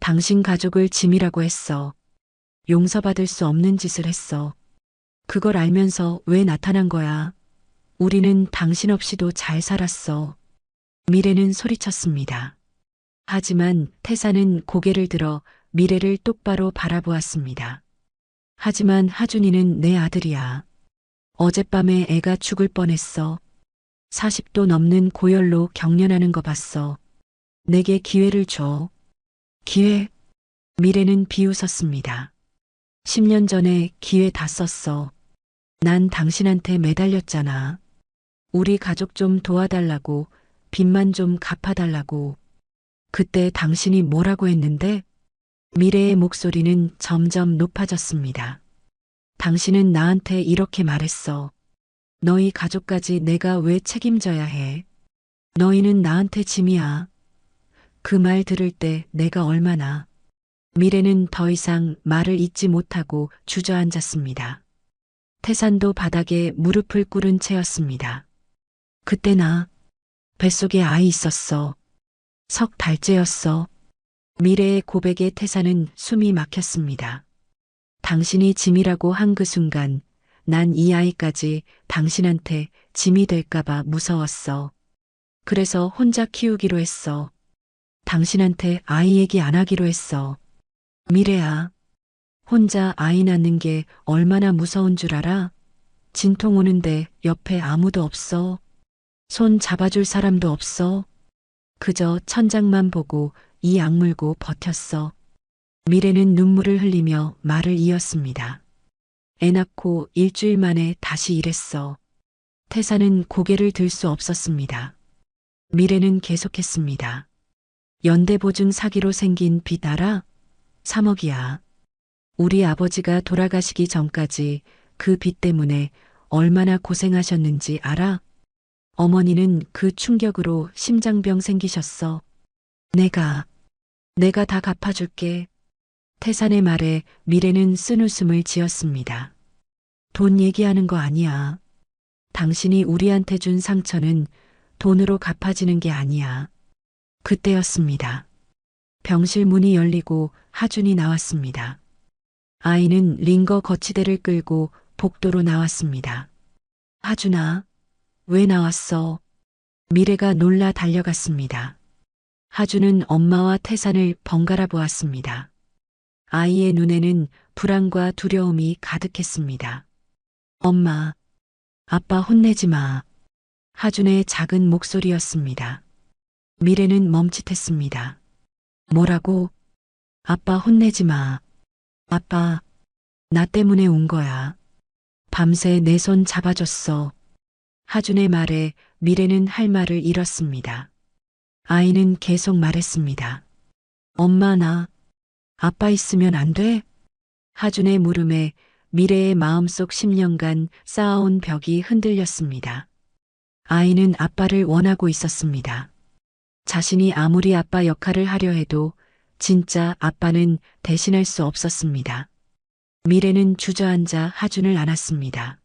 당신 가족을 짐이라고 했어. 용서받을 수 없는 짓을 했어. 그걸 알면서 왜 나타난 거야? 우리는 당신 없이도 잘 살았어. 미래는 소리쳤습니다. 하지만 태사는 고개를 들어 미래를 똑바로 바라보았습니다. 하지만 하준이는 내 아들이야. 어젯밤에 애가 죽을 뻔했어. 40도 넘는 고열로 경련하는 거 봤어. 내게 기회를 줘. 기회? 미래는 비웃었습니다. 10년 전에 기회 다 썼어. 난 당신한테 매달렸잖아. 우리 가족 좀 도와달라고, 빚만 좀 갚아달라고. 그때 당신이 뭐라고 했는데? 미래의 목소리는 점점 높아졌습니다. 당신은 나한테 이렇게 말했어. 너희 가족까지 내가 왜 책임져야 해? 너희는 나한테 짐이야. 그 말 들을 때 내가 얼마나. 미래는 더 이상 말을 잇지 못하고 주저앉았습니다. 태산도 바닥에 무릎을 꿇은 채였습니다. 그때 나 뱃속에 아이 있었어. 석 달째였어. 미래의 고백에 태산은 숨이 막혔습니다. 당신이 짐이라고 한 그 순간 난 이 아이까지 당신한테 짐이 될까봐 무서웠어. 그래서 혼자 키우기로 했어. 당신한테 아이 얘기 안 하기로 했어. 미래야, 혼자 아이 낳는 게 얼마나 무서운 줄 알아? 진통 오는데 옆에 아무도 없어. 손 잡아줄 사람도 없어. 그저 천장만 보고 이 악물고 버텼어. 미래는 눈물을 흘리며 말을 이었습니다. 애 낳고 일주일 만에 다시 일했어. 태사는 고개를 들 수 없었습니다. 미래는 계속했습니다. 연대보증 사기로 생긴 빚 알아? 3억이야. 우리 아버지가 돌아가시기 전까지 그 빚 때문에 얼마나 고생하셨는지 알아? 어머니는 그 충격으로 심장병 생기셨어. 내가 다 갚아줄게. 태산의 말에 미래는 쓴웃음을 지었습니다. 돈 얘기하는 거 아니야. 당신이 우리한테 준 상처는 돈으로 갚아지는 게 아니야. 그때였습니다. 병실 문이 열리고 하준이 나왔습니다. 아이는 링거 거치대를 끌고 복도로 나왔습니다. 하준아, 왜 나왔어? 미래가 놀라 달려갔습니다. 하준은 엄마와 태산을 번갈아 보았습니다. 아이의 눈에는 불안과 두려움이 가득했습니다. 엄마, 아빠 혼내지 마. 하준의 작은 목소리였습니다. 미래는 멈칫했습니다. 뭐라고? 아빠 혼내지 마. 아빠, 나 때문에 온 거야. 밤새 내 손 잡아줬어. 하준의 말에 미래는 할 말을 잃었습니다. 아이는 계속 말했습니다. 엄마, 나 아빠 있으면 안 돼? 하준의 물음에 미래의 마음속 10년간 쌓아온 벽이 흔들렸습니다. 아이는 아빠를 원하고 있었습니다. 자신이 아무리 아빠 역할을 하려 해도 진짜 아빠는 대신할 수 없었습니다. 미래는 주저앉아 하준을 안았습니다.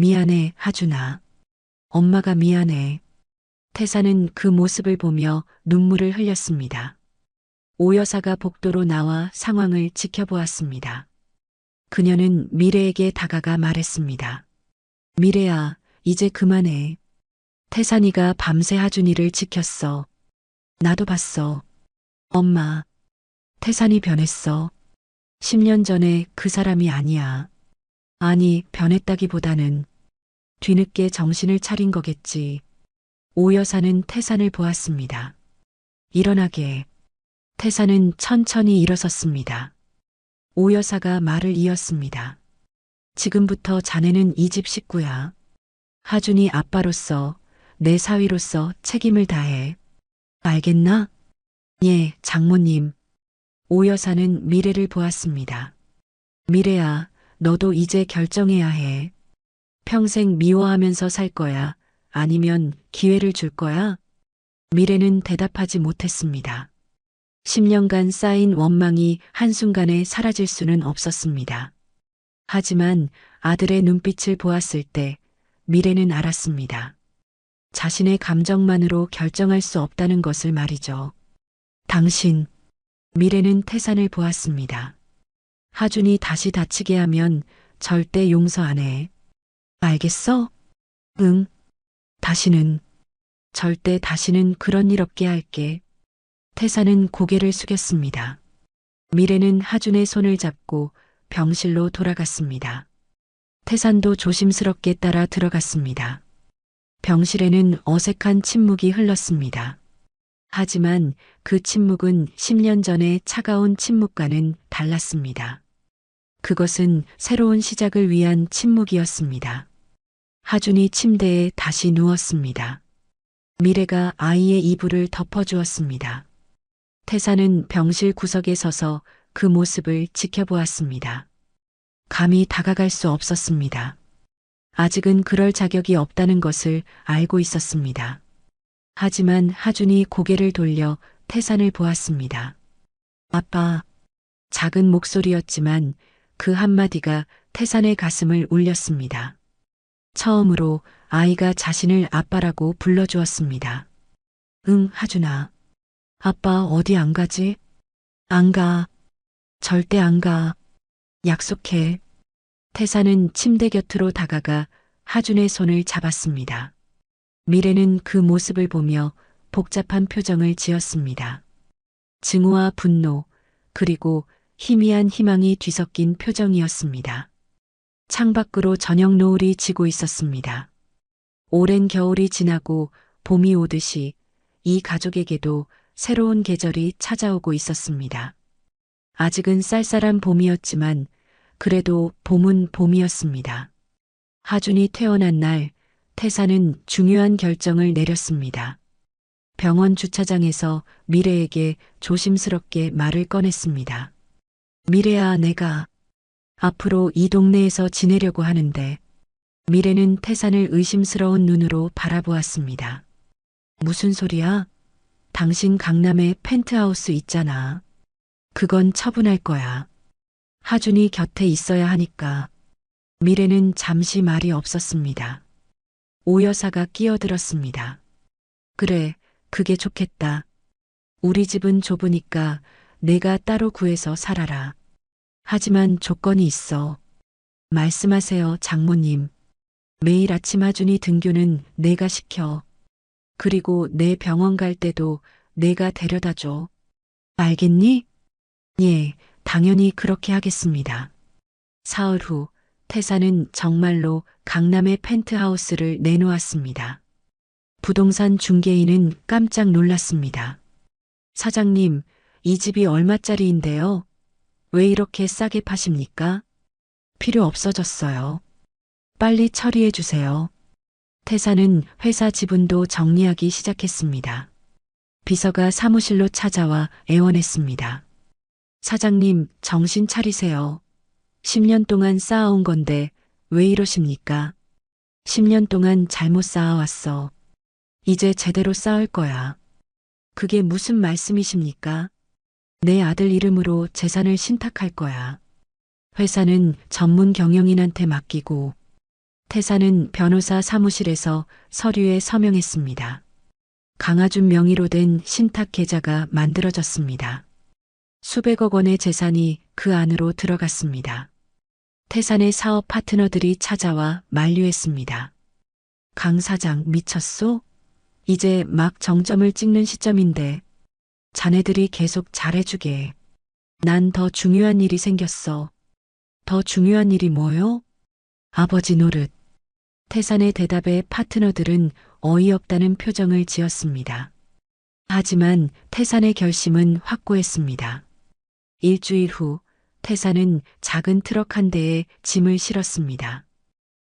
미안해, 하준아. 엄마가 미안해. 태사는 그 모습을 보며 눈물을 흘렸습니다. 오 여사가 복도로 나와 상황을 지켜보았습니다. 그녀는 미래에게 다가가 말했습니다. 미래야, 이제 그만해. 태산이가 밤새 하준이를 지켰어. 나도 봤어. 엄마, 태산이 변했어. 10년 전에 그 사람이 아니야. 아니, 변했다기보다는 뒤늦게 정신을 차린 거겠지. 오 여사는 태산을 보았습니다. 일어나게. 태산은 천천히 일어섰습니다. 오 여사가 말을 이었습니다. 지금부터 자네는 이 집 식구야. 하준이 아빠로서, 내 사위로서 책임을 다해. 알겠나? 예, 장모님. 오 여사는 미래를 보았습니다. 미래야, 너도 이제 결정해야 해. 평생 미워하면서 살 거야? 아니면 기회를 줄 거야? 미래는 대답하지 못했습니다. 10년간 쌓인 원망이 한순간에 사라질 수는 없었습니다. 하지만 아들의 눈빛을 보았을 때 미래는 알았습니다. 자신의 감정만으로 결정할 수 없다는 것을 말이죠. 당신, 미래는 태산을 보았습니다. 하준이 다시 다치게 하면 절대 용서 안 해. 알겠어? 응. 절대 다시는 그런 일 없게 할게. 태산은 고개를 숙였습니다. 미래는 하준의 손을 잡고 병실로 돌아갔습니다. 태산도 조심스럽게 따라 들어갔습니다. 병실에는 어색한 침묵이 흘렀습니다. 하지만 그 침묵은 10년 전의 차가운 침묵과는 달랐습니다. 그것은 새로운 시작을 위한 침묵이었습니다. 하준이 침대에 다시 누웠습니다. 미래가 아이의 이불을 덮어주었습니다. 태사는 병실 구석에 서서 그 모습을 지켜보았습니다. 감히 다가갈 수 없었습니다. 아직은 그럴 자격이 없다는 것을 알고 있었습니다. 하지만 하준이 고개를 돌려 태산을 보았습니다. 아빠. 작은 목소리였지만 그 한마디가 태산의 가슴을 울렸습니다. 처음으로 아이가 자신을 아빠라고 불러주었습니다. 응, 하준아. 아빠 어디 안 가지? 안 가. 절대 안 가. 약속해. 태사는 침대 곁으로 다가가 하준의 손을 잡았습니다. 미래는 그 모습을 보며 복잡한 표정을 지었습니다. 증오와 분노, 그리고 희미한 희망이 뒤섞인 표정이었습니다. 창밖으로 저녁 노을이 지고 있었습니다. 오랜 겨울이 지나고 봄이 오듯이 이 가족에게도 새로운 계절이 찾아오고 있었습니다. 아직은 쌀쌀한 봄이었지만 그래도 봄은 봄이었습니다. 하준이 태어난 날 태사는 중요한 결정을 내렸습니다. 병원 주차장에서 미래에게 조심스럽게 말을 꺼냈습니다. 미래야, 내가 앞으로 이 동네에서 지내려고 하는데. 미래는 태산을 의심스러운 눈으로 바라보았습니다. 무슨 소리야? 당신 강남에 펜트하우스 있잖아. 그건 처분할 거야. 하준이 곁에 있어야 하니까. 미래는 잠시 말이 없었습니다. 오 여사가 끼어들었습니다. 그래, 그게 좋겠다. 우리 집은 좁으니까 내가 따로 구해서 살아라. 하지만 조건이 있어. 말씀하세요, 장모님. 매일 아침 하준이 등교는 내가 시켜. 그리고 내 병원 갈 때도 내가 데려다 줘. 알겠니? 예, 당연히 그렇게 하겠습니다. 사흘 후 태사는 정말로 강남의 펜트하우스를 내놓았습니다. 부동산 중개인은 깜짝 놀랐습니다. 사장님, 이 집이 얼마짜리인데요? 왜 이렇게 싸게 파십니까? 필요 없어졌어요. 빨리 처리해 주세요. 태사는 회사 지분도 정리하기 시작했습니다. 비서가 사무실로 찾아와 애원했습니다. 사장님, 정신 차리세요. 10년 동안 쌓아온 건데 왜 이러십니까? 10년 동안 잘못 쌓아왔어. 이제 제대로 쌓을 거야. 그게 무슨 말씀이십니까? 내 아들 이름으로 재산을 신탁할 거야. 회사는 전문 경영인한테 맡기고 태사는 변호사 사무실에서 서류에 서명했습니다. 강하준 명의로 된 신탁 계좌가 만들어졌습니다. 수백억 원의 재산이 그 안으로 들어갔습니다. 태산의 사업 파트너들이 찾아와 만류했습니다. 강 사장 미쳤소? 이제 막 정점을 찍는 시점인데 자네들이 계속 잘해주게. 난 더 중요한 일이 생겼어. 더 중요한 일이 뭐요? 아버지 노릇. 태산의 대답에 파트너들은 어이없다는 표정을 지었습니다. 하지만 태산의 결심은 확고했습니다. 일주일 후 태산은 작은 트럭 한 대에 짐을 실었습니다.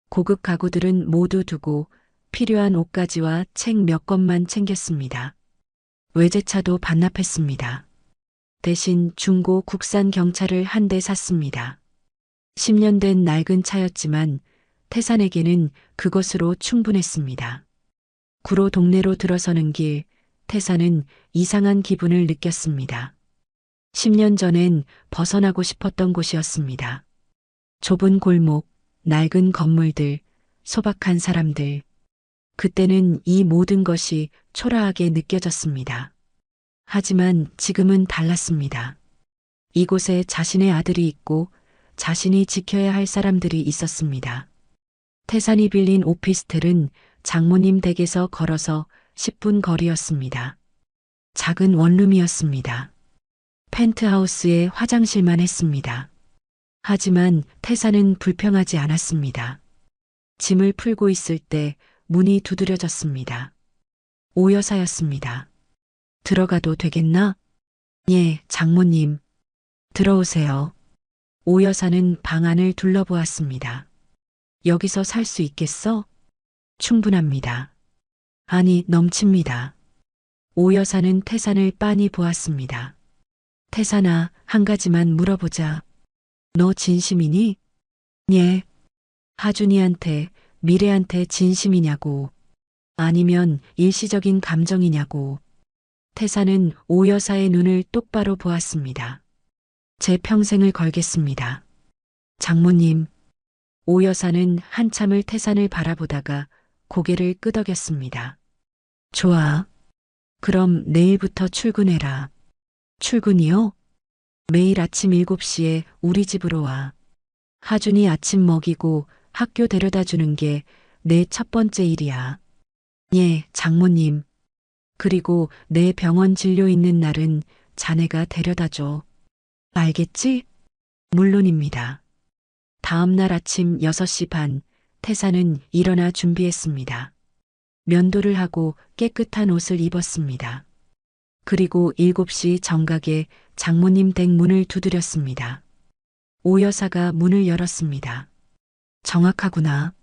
고급 가구들은 모두 두고 필요한 옷가지와 책 몇 권만 챙겼습니다. 외제차도 반납했습니다. 대신 중고 국산 경차를 한 대 샀습니다. 10년 된 낡은 차였지만 태산에게는 그것으로 충분했습니다. 구로 동네로 들어서는 길, 태산은 이상한 기분을 느꼈습니다. 10년 전엔 벗어나고 싶었던 곳이었습니다. 좁은 골목, 낡은 건물들, 소박한 사람들. 그때는 이 모든 것이 초라하게 느껴졌습니다. 하지만 지금은 달랐습니다. 이곳에 자신의 아들이 있고 자신이 지켜야 할 사람들이 있었습니다. 태산이 빌린 오피스텔은 장모님 댁에서 걸어서 10분 거리였습니다. 작은 원룸이었습니다. 펜트하우스에 화장실만 했습니다. 하지만 태산은 불평하지 않았습니다. 짐을 풀고 있을 때 문이 두드려졌습니다. 오 여사였습니다. 들어가도 되겠나? 예, 장모님. 들어오세요. 오 여사는 방 안을 둘러보았습니다. 여기서 살 수 있겠어? 충분합니다. 아니, 넘칩니다. 오 여사는 태산을 빤히 보았습니다. 태산아, 한 가지만 물어보자. 너 진심이니? 예. 하준이한테, 미래한테 진심이냐고. 아니면 일시적인 감정이냐고. 태산은 오 여사의 눈을 똑바로 보았습니다. 제 평생을 걸겠습니다. 장모님. 오 여사는 한참을 태산을 바라보다가 고개를 끄덕였습니다. 좋아. 그럼 내일부터 출근해라. 출근이요? 매일 아침 7시에 우리 집으로 와. 하준이 아침 먹이고 학교 데려다 주는 게 내 첫 번째 일이야. 예, 장모님. 그리고 내 병원 진료 있는 날은 자네가 데려다 줘. 알겠지? 물론입니다. 다음 날 아침 6시 반, 태산은 일어나 준비했습니다. 면도를 하고 깨끗한 옷을 입었습니다. 그리고 7시 정각에 장모님 댁 문을 두드렸습니다. 오 여사가 문을 열었습니다. 정확하구나.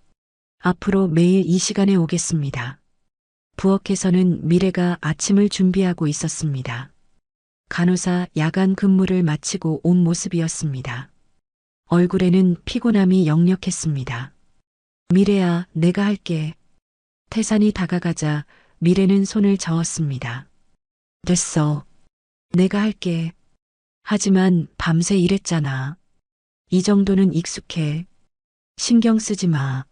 앞으로 매일 이 시간에 오겠습니다. 부엌에서는 미래가 아침을 준비하고 있었습니다. 간호사 야간 근무를 마치고 온 모습이었습니다. 얼굴에는 피곤함이 역력했습니다. 미래야, 내가 할게. 태산이 다가가자 미래는 손을 저었습니다. 됐어. 내가 할게. 하지만 밤새 일했잖아. 이 정도는 익숙해. 신경 쓰지 마.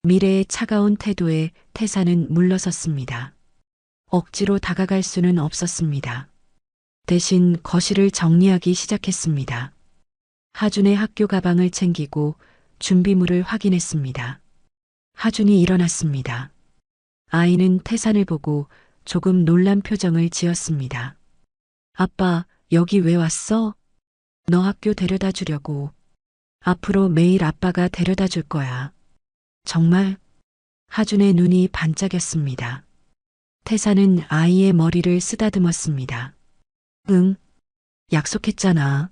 미래의 차가운 태도에 태산은 물러섰습니다. 억지로 다가갈 수는 없었습니다. 대신 거실을 정리하기 시작했습니다. 하준의 학교 가방을 챙기고 준비물을 확인했습니다. 하준이 일어났습니다. 아이는 태산을 보고 조금 놀란 표정을 지었습니다. 아빠, 여기 왜 왔어? 너 학교 데려다 주려고. 앞으로 매일 아빠가 데려다 줄 거야. 정말? 하준의 눈이 반짝였습니다. 태산은 아이의 머리를 쓰다듬었습니다. 응, 약속했잖아.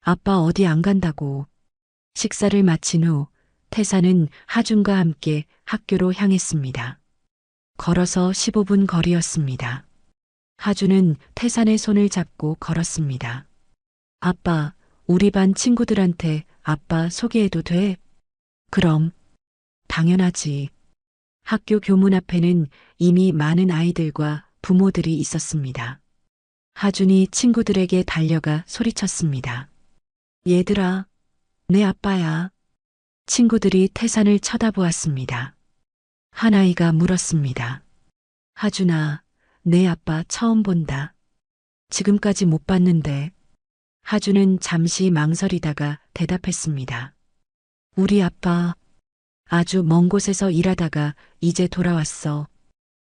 아빠 어디 안 간다고. 식사를 마친 후 태산은 하준과 함께 학교로 향했습니다. 걸어서 15분 거리였습니다. 하준은 태산의 손을 잡고 걸었습니다. 아빠, 우리 반 친구들한테 아빠 소개해도 돼? 그럼. 당연하지. 학교 교문 앞에는 이미 많은 아이들과 부모들이 있었습니다. 하준이 친구들에게 달려가 소리쳤습니다. 얘들아, 내 아빠야. 친구들이 태산을 쳐다보았습니다. 한 아이가 물었습니다. 하준아, 내 아빠 처음 본다. 지금까지 못 봤는데. 하준은 잠시 망설이다가 대답했습니다. 우리 아빠 아주 먼 곳에서 일하다가 이제 돌아왔어.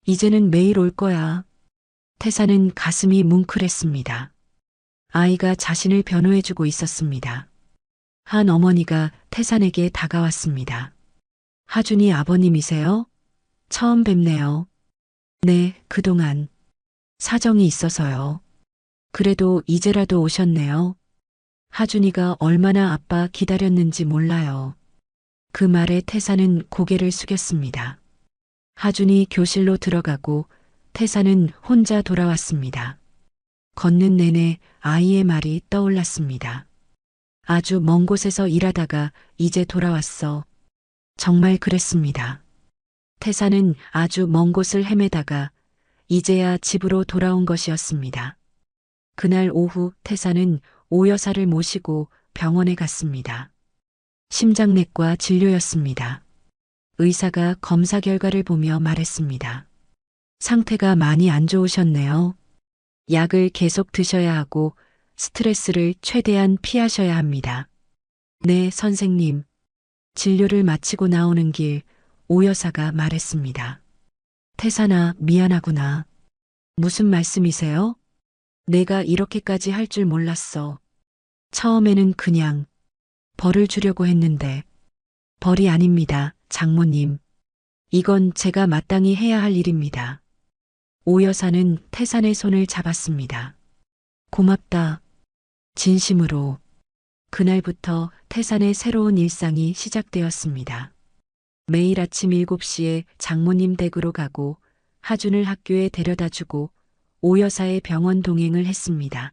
이제는 매일 올 거야. 태산은 가슴이 뭉클했습니다. 아이가 자신을 변호해주고 있었습니다. 한 어머니가 태산에게 다가왔습니다. 하준이 아버님이세요? 처음 뵙네요. 네, 그동안 사정이 있어서요. 그래도 이제라도 오셨네요. 하준이가 얼마나 아빠 기다렸는지 몰라요. 그 말에 태산은 고개를 숙였습니다. 하준이 교실로 들어가고 태산은 혼자 돌아왔습니다. 걷는 내내 아이의 말이 떠올랐습니다. 아주 먼 곳에서 일하다가 이제 돌아왔어. 정말 그랬습니다. 태산은 아주 먼 곳을 헤매다가 이제야 집으로 돌아온 것이었습니다. 그날 오후 태산은 오 여사를 모시고 병원에 갔습니다. 심장내과 진료였습니다. 의사가 검사 결과를 보며 말했습니다. 상태가 많이 안 좋으셨네요. 약을 계속 드셔야 하고 스트레스를 최대한 피하셔야 합니다. 네, 선생님. 진료를 마치고 나오는 길 오 여사가 말했습니다. 태산아, 미안하구나. 무슨 말씀이세요? 내가 이렇게까지 할 줄 몰랐어. 처음에는 그냥 벌을 주려고 했는데. 벌이 아닙니다, 장모님. 이건 제가 마땅히 해야 할 일입니다. 오 여사는 태산의 손을 잡았습니다. 고맙다. 진심으로. 그날부터 태산의 새로운 일상이 시작되었습니다. 매일 아침 7시에 장모님 댁으로 가고 하준을 학교에 데려다 주고 오 여사의 병원 동행을 했습니다.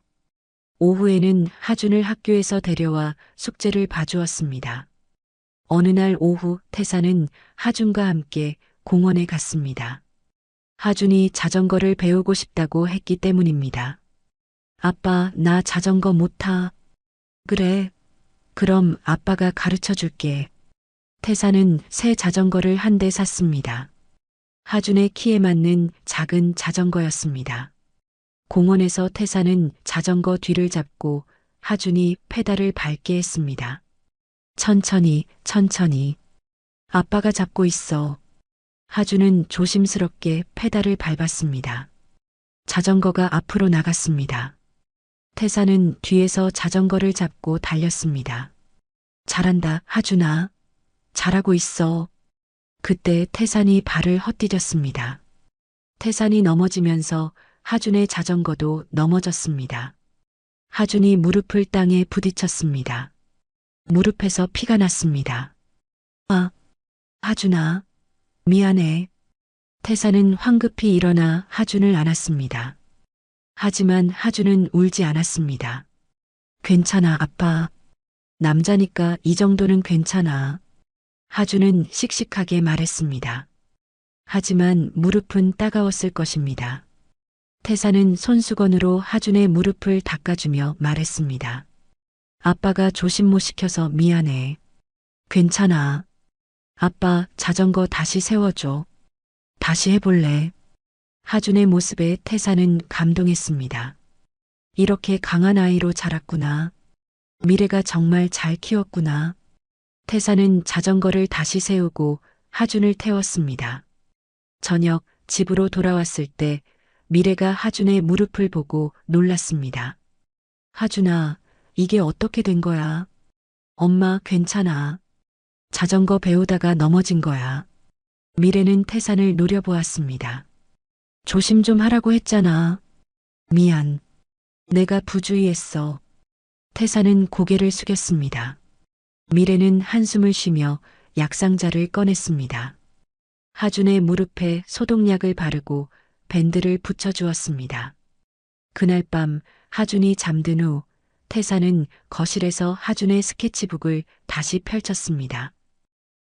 오후에는 하준을 학교에서 데려와 숙제를 봐주었습니다. 어느 날 오후 태산은 하준과 함께 공원에 갔습니다. 하준이 자전거를 배우고 싶다고 했기 때문입니다. 아빠, 나 자전거 못 타. 그래. 그럼 아빠가 가르쳐 줄게. 태산은 새 자전거를 한 대 샀습니다. 하준의 키에 맞는 작은 자전거였습니다. 공원에서 태산은 자전거 뒤를 잡고 하준이 페달을 밟게 했습니다. 천천히, 천천히. 아빠가 잡고 있어. 하준은 조심스럽게 페달을 밟았습니다. 자전거가 앞으로 나갔습니다. 태산은 뒤에서 자전거를 잡고 달렸습니다. 잘한다, 하준아. 잘하고 있어. 그때 태산이 발을 헛디뎠습니다. 태산이 넘어지면서 하준의 자전거도 넘어졌습니다. 하준이 무릎을 땅에 부딪혔습니다. 무릎에서 피가 났습니다. 아, 하준아. 미안해. 태산은 황급히 일어나 하준을 안았습니다. 하지만 하준은 울지 않았습니다. 괜찮아, 아빠. 남자니까 이 정도는 괜찮아. 하준은 씩씩하게 말했습니다. 하지만 무릎은 따가웠을 것입니다. 태산은 손수건으로 하준의 무릎을 닦아주며 말했습니다. 아빠가 조심 못 시켜서 미안해. 괜찮아. 아빠, 자전거 다시 세워줘. 다시 해볼래. 하준의 모습에 태산은 감동했습니다. 이렇게 강한 아이로 자랐구나. 미래가 정말 잘 키웠구나. 태산은 자전거를 다시 세우고 하준을 태웠습니다. 저녁 집으로 돌아왔을 때 미래가 하준의 무릎을 보고 놀랐습니다. 하준아, 이게 어떻게 된 거야? 엄마, 괜찮아. 자전거 배우다가 넘어진 거야. 미래는 태산을 노려보았습니다. 조심 좀 하라고 했잖아. 미안. 내가 부주의했어. 태산은 고개를 숙였습니다. 미래는 한숨을 쉬며 약상자를 꺼냈습니다. 하준의 무릎에 소독약을 바르고 밴드를 붙여주었습니다. 그날 밤 하준이 잠든 후 태산은 거실에서 하준의 스케치북을 다시 펼쳤습니다.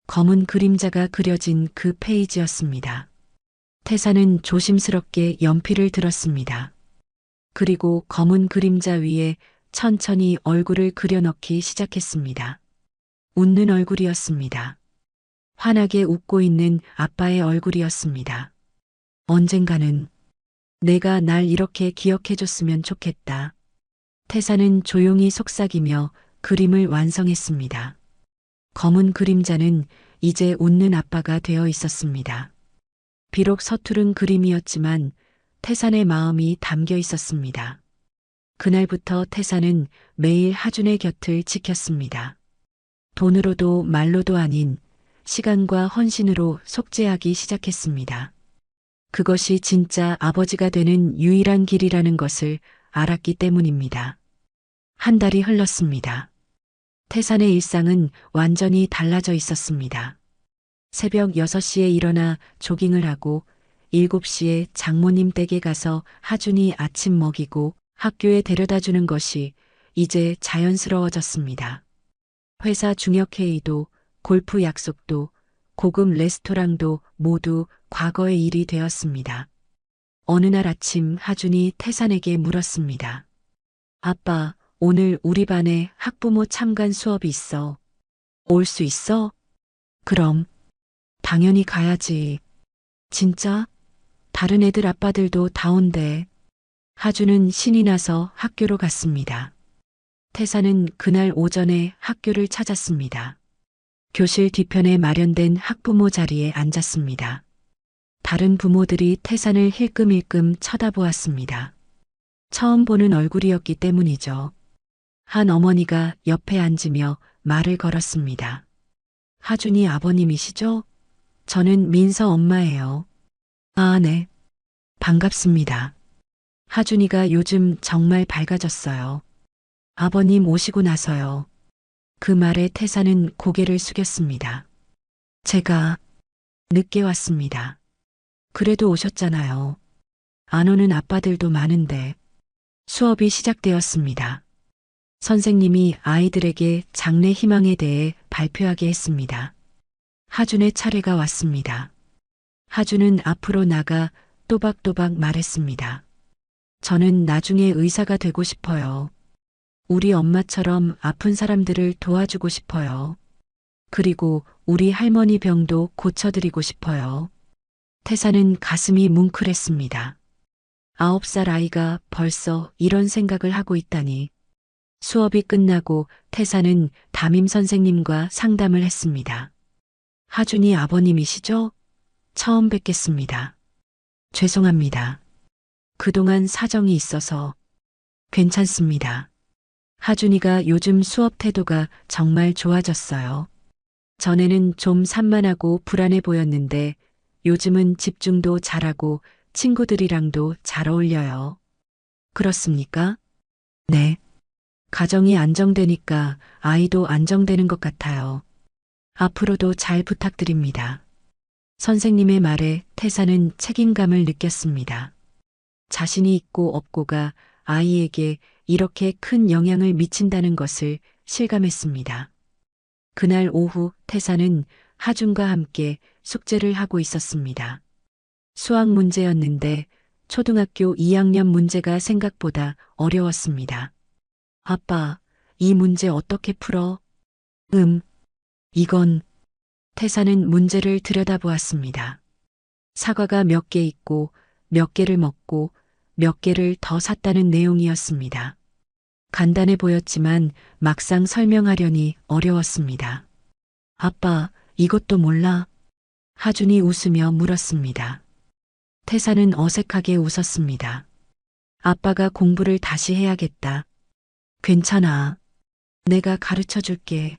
검은 그림자가 그려진 그 페이지였습니다. 태산은 조심스럽게 연필을 들었습니다. 그리고 검은 그림자 위에 천천히 얼굴을 그려넣기 시작했습니다. 웃는 얼굴이었습니다. 환하게 웃고 있는 아빠의 얼굴이었습니다. 언젠가는 내가 날 이렇게 기억해줬으면 좋겠다. 태산은 조용히 속삭이며 그림을 완성했습니다. 검은 그림자는 이제 웃는 아빠가 되어 있었습니다. 비록 서투른 그림이었지만 태산의 마음이 담겨 있었습니다. 그날부터 태산은 매일 하준의 곁을 지켰습니다. 돈으로도 말로도 아닌 시간과 헌신으로 속죄하기 시작했습니다. 그것이 진짜 아버지가 되는 유일한 길이라는 것을 알았기 때문입니다. 한 달이 흘렀습니다. 태산의 일상은 완전히 달라져 있었습니다. 새벽 6시에 일어나 조깅을 하고 7시에 장모님 댁에 가서 하준이 아침 먹이고 학교에 데려다 주는 것이 이제 자연스러워졌습니다. 회사 중역회의도 골프 약속도 고급 레스토랑도 모두 과거의 일이 되었습니다. 어느 날 아침 하준이 태산에게 물었습니다. 아빠, 오늘 우리 반에 학부모 참관 수업이 있어. 올 수 있어? 그럼. 당연히 가야지. 진짜? 다른 애들 아빠들도 다 온대. 하준은 신이 나서 학교로 갔습니다. 태산은 그날 오전에 학교를 찾았습니다. 교실 뒤편에 마련된 학부모 자리에 앉았습니다. 다른 부모들이 태산을 힐끔힐끔 쳐다보았습니다. 처음 보는 얼굴이었기 때문이죠. 한 어머니가 옆에 앉으며 말을 걸었습니다. 하준이 아버님이시죠? 저는 민서 엄마예요. 아, 네. 반갑습니다. 하준이가 요즘 정말 밝아졌어요. 아버님 오시고 나서요. 그 말에 태산은 고개를 숙였습니다. 제가 늦게 왔습니다. 그래도 오셨잖아요. 안 오는 아빠들도 많은데. 수업이 시작되었습니다. 선생님이 아이들에게 장래 희망에 대해 발표하게 했습니다. 하준의 차례가 왔습니다. 하준은 앞으로 나가 또박또박 말했습니다. 저는 나중에 의사가 되고 싶어요. 우리 엄마처럼 아픈 사람들을 도와주고 싶어요. 그리고 우리 할머니 병도 고쳐드리고 싶어요. 태산은 가슴이 뭉클했습니다. 9살 아이가 벌써 이런 생각을 하고 있다니. 수업이 끝나고 태산은 담임 선생님과 상담을 했습니다. 하준이 아버님이시죠? 처음 뵙겠습니다. 죄송합니다. 그동안 사정이 있어서. 괜찮습니다. 하준이가 요즘 수업 태도가 정말 좋아졌어요. 전에는 좀 산만하고 불안해 보였는데 요즘은 집중도 잘하고 친구들이랑도 잘 어울려요. 그렇습니까? 네. 가정이 안정되니까 아이도 안정되는 것 같아요. 앞으로도 잘 부탁드립니다. 선생님의 말에 태산은 책임감을 느꼈습니다. 자신이 있고 없고가 아이에게 이렇게 큰 영향을 미친다는 것을 실감했습니다. 그날 오후 태산은 하준과 함께 숙제를 하고 있었습니다. 수학 문제였는데 초등학교 2학년 문제가 생각보다 어려웠습니다. 아빠, 이 문제 어떻게 풀어? 이건. 태산은 문제를 들여다보았습니다. 사과가 몇 개 있고 몇 개를 먹고 몇 개를 더 샀다는 내용이었습니다. 간단해 보였지만 막상 설명하려니 어려웠습니다. 아빠, 이것도 몰라? 하준이 웃으며 물었습니다. 태산은 어색하게 웃었습니다. 아빠가 공부를 다시 해야겠다. 괜찮아. 내가 가르쳐 줄게.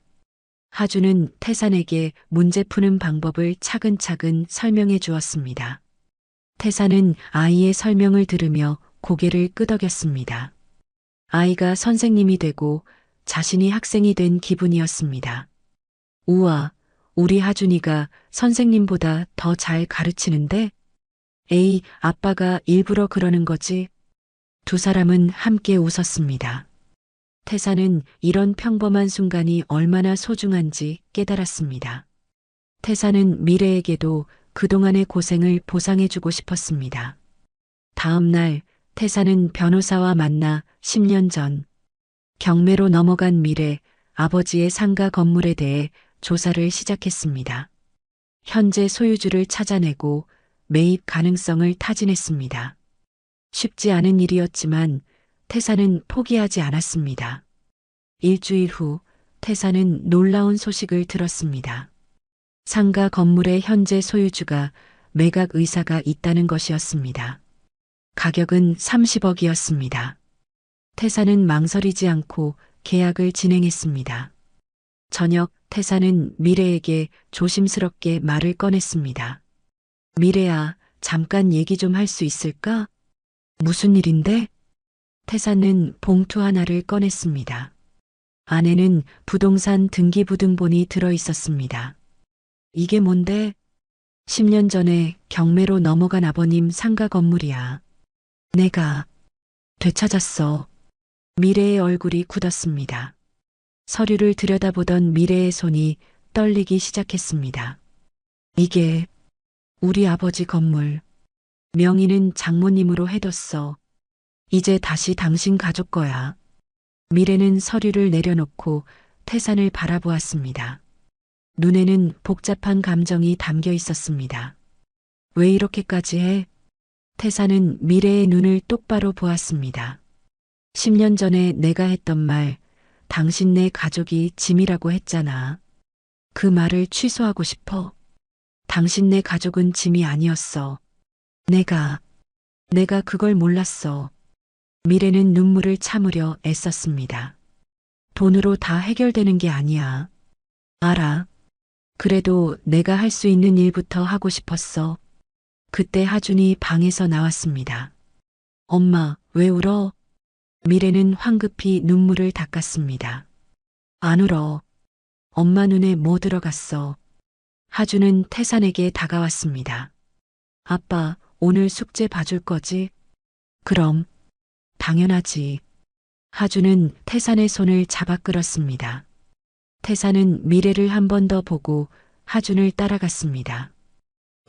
하준은 태산에게 문제 푸는 방법을 차근차근 설명해 주었습니다. 태산은 아이의 설명을 들으며 고개를 끄덕였습니다. 아이가 선생님이 되고 자신이 학생이 된 기분이었습니다. 우와, 우리 하준이가 선생님보다 더 잘 가르치는데? 에이, 아빠가 일부러 그러는 거지. 두 사람은 함께 웃었습니다. 태산은 이런 평범한 순간이 얼마나 소중한지 깨달았습니다. 태산은 미래에게도 그동안의 고생을 보상해주고 싶었습니다. 다음 날 태산은 변호사와 만나 10년 전 경매로 넘어간 미래 아버지의 상가 건물에 대해 조사를 시작했습니다. 현재 소유주를 찾아내고 매입 가능성을 타진했습니다. 쉽지 않은 일이었지만 태산은 포기하지 않았습니다. 일주일 후 태산은 놀라운 소식을 들었습니다. 상가 건물의 현재 소유주가 매각 의사가 있다는 것이었습니다. 가격은 30억이었습니다. 태산은 망설이지 않고 계약을 진행했습니다. 저녁 태사는 미래에게 조심스럽게 말을 꺼냈습니다. 미래야, 잠깐 얘기 좀 할 수 있을까? 무슨 일인데? 태사는 봉투 하나를 꺼냈습니다. 안에는 부동산 등기부등본이 들어 있었습니다. 이게 뭔데? 10년 전에 경매로 넘어간 아버님 상가 건물이야. 내가 되찾았어. 미래의 얼굴이 굳었습니다. 서류를 들여다보던 미래의 손이 떨리기 시작했습니다. 이게 우리 아버지 건물. 명의는 장모님으로 해뒀어. 이제 다시 당신 가족 거야. 미래는 서류를 내려놓고 태산을 바라보았습니다. 눈에는 복잡한 감정이 담겨 있었습니다. 왜 이렇게까지 해? 태산은 미래의 눈을 똑바로 보았습니다. 10년 전에 내가 했던 말, 당신네 가족이 짐이라고 했잖아. 그 말을 취소하고 싶어. 당신네 가족은 짐이 아니었어. 내가 그걸 몰랐어. 미래는 눈물을 참으려 애썼습니다. 돈으로 다 해결되는 게 아니야. 알아. 그래도 내가 할 수 있는 일부터 하고 싶었어. 그때 하준이 방에서 나왔습니다. 엄마, 왜 울어? 미래는 황급히 눈물을 닦았습니다. 안 울어. 엄마 눈에 뭐 들어갔어? 하준은 태산에게 다가왔습니다. 아빠, 오늘 숙제 봐줄 거지? 그럼. 당연하지. 하준은 태산의 손을 잡아 끌었습니다. 태산은 미래를 한 번 더 보고 하준을 따라갔습니다.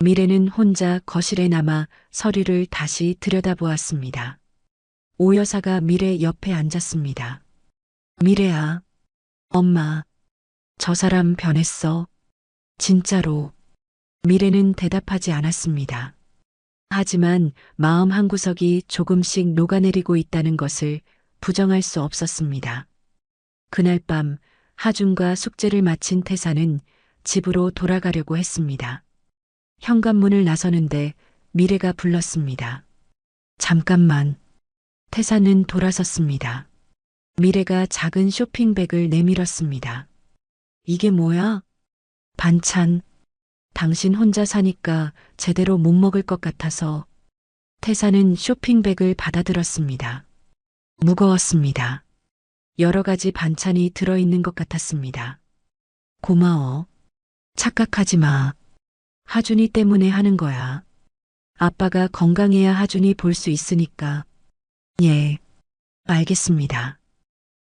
미래는 혼자 거실에 남아 서류를 다시 들여다보았습니다. 오 여사가 미래 옆에 앉았습니다. 미래야. 엄마. 저 사람 변했어. 진짜로. 미래는 대답하지 않았습니다. 하지만 마음 한구석이 조금씩 녹아내리고 있다는 것을 부정할 수 없었습니다. 그날 밤 하준과 숙제를 마친 태사는 집으로 돌아가려고 했습니다. 현관문을 나서는데 미래가 불렀습니다. 잠깐만. 태사는 돌아섰습니다. 미래가 작은 쇼핑백을 내밀었습니다. 이게 뭐야? 반찬. 당신 혼자 사니까 제대로 못 먹을 것 같아서. 태사는 쇼핑백을 받아들었습니다. 무거웠습니다. 여러 가지 반찬이 들어있는 것 같았습니다. 고마워. 착각하지 마. 하준이 때문에 하는 거야. 아빠가 건강해야 하준이 볼 수 있으니까. 예, 알겠습니다.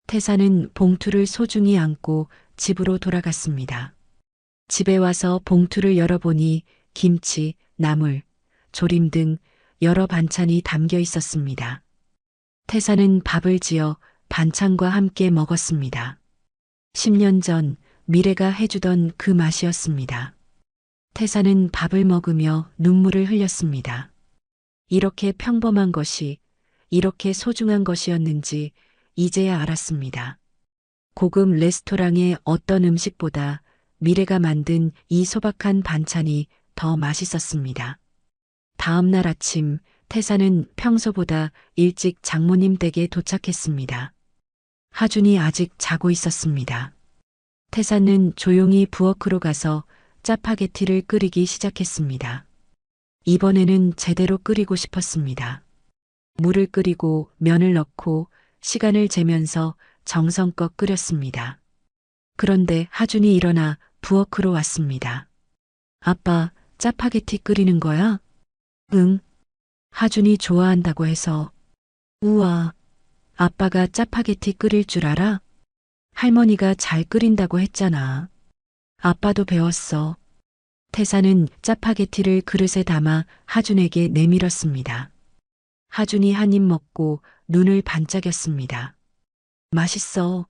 태사는 봉투를 소중히 안고 집으로 돌아갔습니다. 집에 와서 봉투를 열어보니 김치, 나물, 조림 등 여러 반찬이 담겨 있었습니다. 태사는 밥을 지어 반찬과 함께 먹었습니다. 10년 전 미래가 해주던 그 맛이었습니다. 태사는 밥을 먹으며 눈물을 흘렸습니다. 이렇게 평범한 것이, 이렇게 소중한 것이었는지 이제야 알았습니다. 고급 레스토랑의 어떤 음식보다 미래가 만든 이 소박한 반찬이 더 맛있었습니다. 다음 날 아침 태사는 평소보다 일찍 장모님 댁에 도착했습니다. 하준이 아직 자고 있었습니다. 태사는 조용히 부엌으로 가서 짜파게티를 끓이기 시작했습니다. 이번에는 제대로 끓이고 싶었습니다. 물을 끓이고 면을 넣고 시간을 재면서 정성껏 끓였습니다. 그런데 하준이 일어나 부엌으로 왔습니다. 아빠, 짜파게티 끓이는 거야? 응. 하준이 좋아한다고 해서. 우와, 아빠가 짜파게티 끓일 줄 알아? 할머니가 잘 끓인다고 했잖아. 아빠도 배웠어. 태사는 짜파게티를 그릇에 담아 하준에게 내밀었습니다. 하준이 한 입 먹고 눈을 반짝였습니다. 맛있어.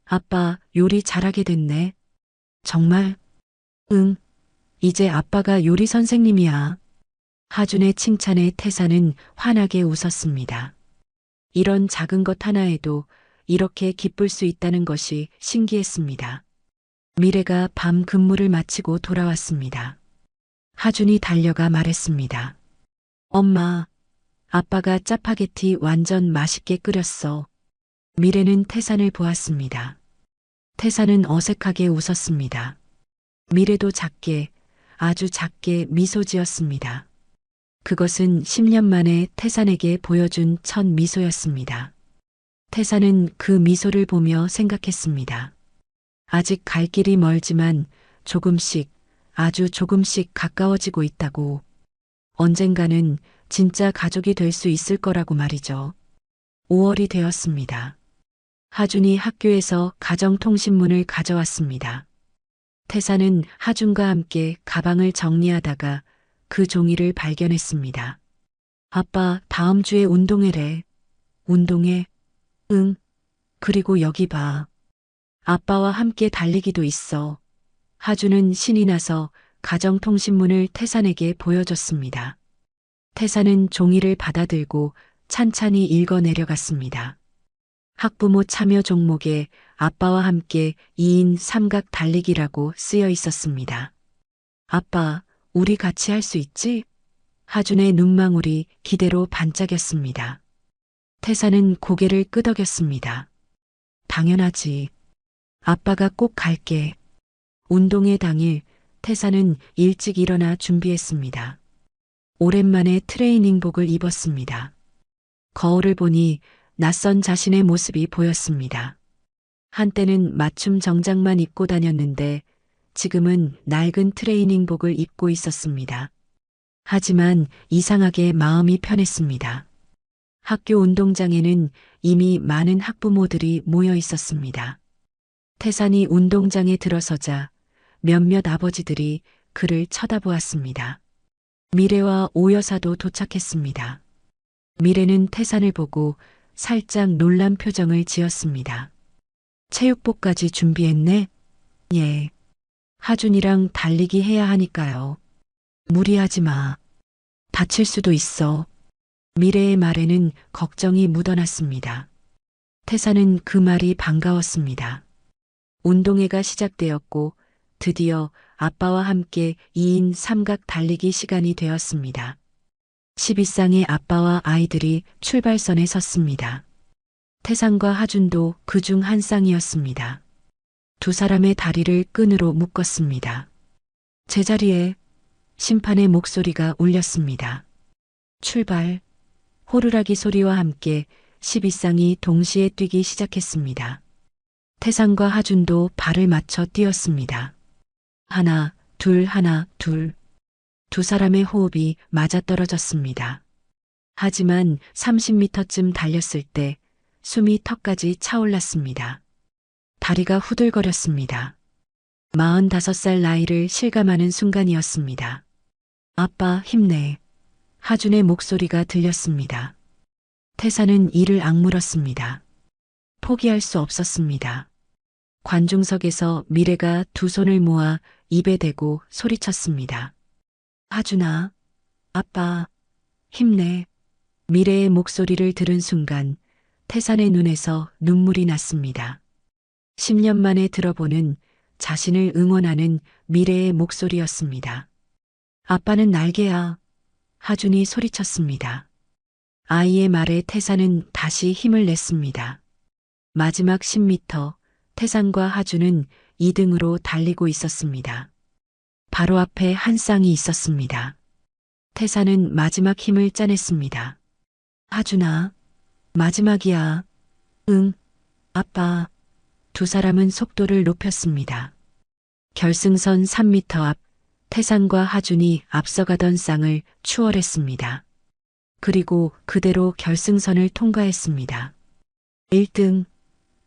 아빠 요리 잘하게 됐네. 정말? 응. 이제 아빠가 요리 선생님이야. 하준의 칭찬에 태사는 환하게 웃었습니다. 이런 작은 것 하나에도 이렇게 기쁠 수 있다는 것이 신기했습니다. 미래가 밤 근무를 마치고 돌아왔습니다. 하준이 달려가 말했습니다. 엄마, 아빠가 짜파게티 완전 맛있게 끓였어. 미래는 태산을 보았습니다. 태사는 어색하게 웃었습니다. 미래도 작게, 아주 작게 미소 지었습니다. 그것은 10년 만에 태산에게 보여준 첫 미소였습니다. 태산은 그 미소를 보며 생각했습니다. 아직 갈 길이 멀지만 조금씩, 아주 조금씩 가까워지고 있다고. 언젠가는 진짜 가족이 될 수 있을 거라고 말이죠. 5월이 되었습니다. 하준이 학교에서 가정통신문을 가져왔습니다. 태사는 하준과 함께 가방을 정리하다가 그 종이를 발견했습니다. 아빠, 다음 주에 운동회래. 운동회? 응. 그리고 여기 봐. 아빠와 함께 달리기도 있어. 하준은 신이 나서 가정통신문을 태산에게 보여줬습니다. 태산은 종이를 받아들고 찬찬히 읽어 내려갔습니다. 학부모 참여 종목에 아빠와 함께 2인 삼각 달리기라고 쓰여 있었습니다. 아빠, 우리 같이 할 수 있지? 하준의 눈망울이 기대로 반짝였습니다. 태사는 고개를 끄덕였습니다. 당연하지. 아빠가 꼭 갈게. 운동회 당일 태사는 일찍 일어나 준비했습니다. 오랜만에 트레이닝복을 입었습니다. 거울을 보니 낯선 자신의 모습이 보였습니다. 한때는 맞춤 정장만 입고 다녔는데 지금은 낡은 트레이닝복을 입고 있었습니다. 하지만 이상하게 마음이 편했습니다. 학교 운동장에는 이미 많은 학부모들이 모여 있었습니다. 태산이 운동장에 들어서자 몇몇 아버지들이 그를 쳐다보았습니다. 미래와 오 여사도 도착했습니다. 미래는 태산을 보고 살짝 놀란 표정을 지었습니다. 체육복까지 준비했네? 예. 하준이랑 달리기 해야 하니까요. 무리하지 마. 다칠 수도 있어. 미래의 말에는 걱정이 묻어났습니다. 태사는 그 말이 반가웠습니다. 운동회가 시작되었고 드디어 아빠와 함께 2인 삼각 달리기 시간이 되었습니다. 12쌍의 아빠와 아이들이 출발선에 섰습니다. 태산과 하준도 그중 한 쌍이었습니다. 두 사람의 다리를 끈으로 묶었습니다. 제자리에 심판의 목소리가 울렸습니다. 출발. 호루라기 소리와 함께 12쌍이 동시에 뛰기 시작했습니다. 태산과 하준도 발을 맞춰 뛰었습니다. 하나, 둘, 하나, 둘. 두 사람의 호흡이 맞아떨어졌습니다. 하지만 30m쯤 달렸을 때 숨이 턱까지 차올랐습니다. 다리가 후들거렸습니다. 45살 나이를 실감하는 순간이었습니다. 아빠, 힘내. 하준의 목소리가 들렸습니다. 태사는 이를 악물었습니다. 포기할 수 없었습니다. 관중석에서 미래가 두 손을 모아 입에 대고 소리쳤습니다. 하준아, 아빠, 힘내. 미래의 목소리를 들은 순간 태산의 눈에서 눈물이 났습니다. 10년 만에 들어보는 자신을 응원하는 미래의 목소리였습니다. 아빠는 날개야. 하준이 소리쳤습니다. 아이의 말에 태산은 다시 힘을 냈습니다. 마지막 10m, 태산과 하준은 2등으로 달리고 있었습니다. 바로 앞에 한 쌍이 있었습니다. 태산은 마지막 힘을 짜냈습니다. 하준아, 마지막이야. 응, 아빠. 두 사람은 속도를 높였습니다. 결승선 3m 앞, 태산과 하준이 앞서가던 쌍을 추월했습니다. 그리고 그대로 결승선을 통과했습니다. 1등,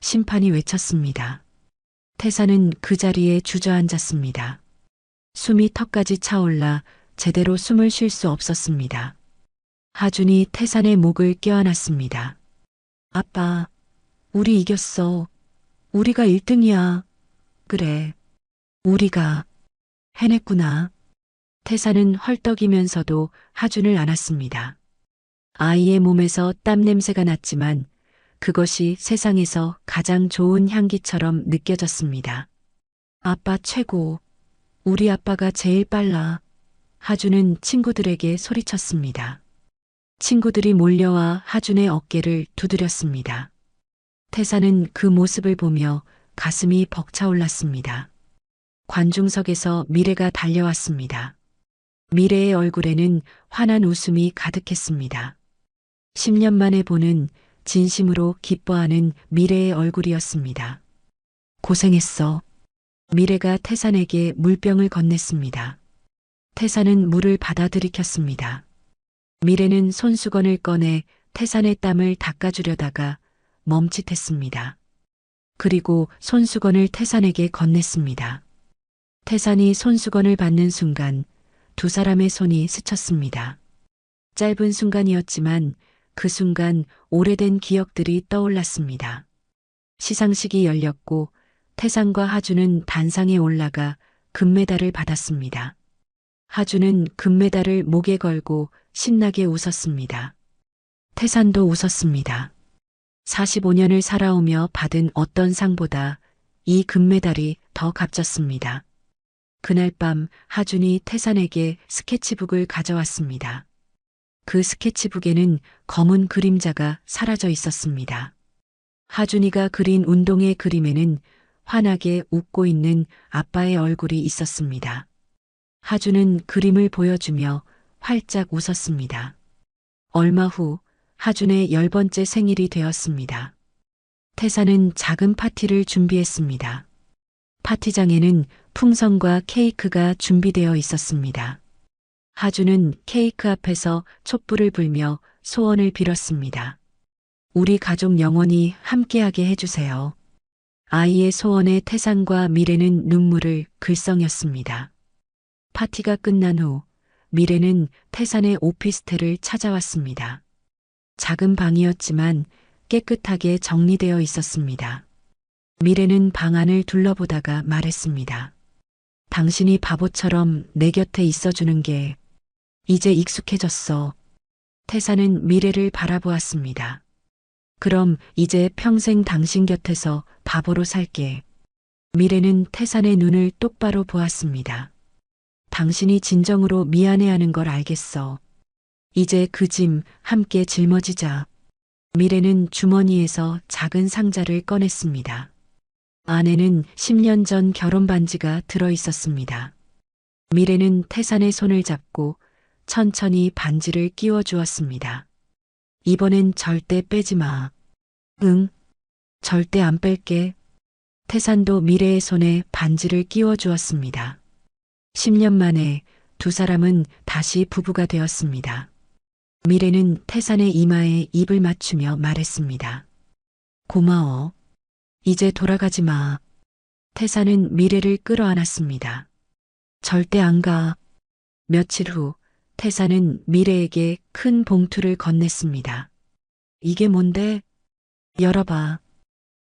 심판이 외쳤습니다. 태산은 그 자리에 주저앉았습니다. 숨이 턱까지 차올라 제대로 숨을 쉴 수 없었습니다. 하준이 태산의 목을 껴안았습니다. 아빠, 우리 이겼어. 우리가 1등이야. 그래, 우리가 해냈구나. 태산은 헐떡이면서도 하준을 안았습니다. 아이의 몸에서 땀 냄새가 났지만 그것이 세상에서 가장 좋은 향기처럼 느껴졌습니다. 아빠 최고. 우리 아빠가 제일 빨라. 하준은 친구들에게 소리쳤습니다. 친구들이 몰려와 하준의 어깨를 두드렸습니다. 태사는 그 모습을 보며 가슴이 벅차올랐습니다. 관중석에서 미래가 달려왔습니다. 미래의 얼굴에는 환한 웃음이 가득했습니다. 10년 만에 보는 진심으로 기뻐하는 미래의 얼굴이었습니다. 고생했어. 미래가 태산에게 물병을 건넸습니다. 태산은 물을 받아 들이켰습니다. 미래는 손수건을 꺼내 태산의 땀을 닦아주려다가 멈칫했습니다. 그리고 손수건을 태산에게 건넸습니다. 태산이 손수건을 받는 순간 두 사람의 손이 스쳤습니다. 짧은 순간이었지만 그 순간 오래된 기억들이 떠올랐습니다. 시상식이 열렸고 태산과 하주는 단상에 올라가 금메달을 받았습니다. 하주는 금메달을 목에 걸고 신나게 웃었습니다. 태산도 웃었습니다. 45년을 살아오며 받은 어떤 상보다 이 금메달이 더 값졌습니다. 그날 밤 하준이 태산에게 스케치북을 가져왔습니다. 그 스케치북에는 검은 그림자가 사라져 있었습니다. 하준이가 그린 운동의 그림에는 환하게 웃고 있는 아빠의 얼굴이 있었습니다. 하준은 그림을 보여주며 활짝 웃었습니다. 얼마 후 하준의 10번째 생일이 되었습니다. 태산은 작은 파티를 준비했습니다. 파티장에는 풍선과 케이크가 준비되어 있었습니다. 하준은 케이크 앞에서 촛불을 불며 소원을 빌었습니다. 우리 가족 영원히 함께하게 해주세요. 아이의 소원에 태산과 미래는 눈물을 글썽였습니다. 파티가 끝난 후 미래는 태산의 오피스텔을 찾아왔습니다. 작은 방이었지만 깨끗하게 정리되어 있었습니다. 미래는 방 안을 둘러보다가 말했습니다. 당신이 바보처럼 내 곁에 있어주는 게 이제 익숙해졌어. 태산은 미래를 바라보았습니다. 그럼 이제 평생 당신 곁에서 바보로 살게. 미래는 태산의 눈을 똑바로 보았습니다. 당신이 진정으로 미안해하는 걸 알겠어. 이제 그 짐 함께 짊어지자. 미래는 주머니에서 작은 상자를 꺼냈습니다. 안에는 10년 전 결혼 반지가 들어 있었습니다. 미래는 태산의 손을 잡고 천천히 반지를 끼워 주었습니다. 이번엔 절대 빼지 마. 응, 절대 안 뺄게. 태산도 미래의 손에 반지를 끼워 주었습니다. 10년 만에 두 사람은 다시 부부가 되었습니다. 미래는 태산의 이마에 입을 맞추며 말했습니다. 고마워. 이제 돌아가지 마. 태산은 미래를 끌어안았습니다. 절대 안 가. 며칠 후 태산은 미래에게 큰 봉투를 건넸습니다. 이게 뭔데? 열어봐.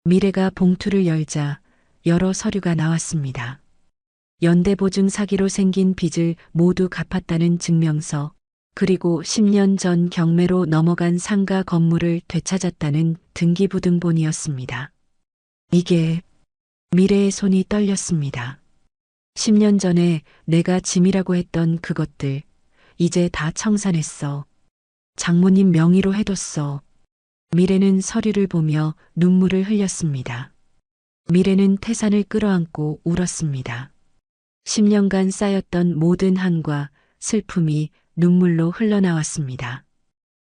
미래가 봉투를 열자 여러 서류가 나왔습니다. 연대보증 사기로 생긴 빚을 모두 갚았다는 증명서, 그리고 10년 전 경매로 넘어간 상가 건물을 되찾았다는 등기부등본이었습니다. 이게 미래의 손이 떨렸습니다. 10년 전에 내가 짐이라고 했던 그것들, 이제 다 청산했어. 장모님 명의로 해뒀어. 미래는 서류를 보며 눈물을 흘렸습니다. 미래는 태산을 끌어안고 울었습니다. 10년간 쌓였던 모든 한과 슬픔이 눈물로 흘러나왔습니다.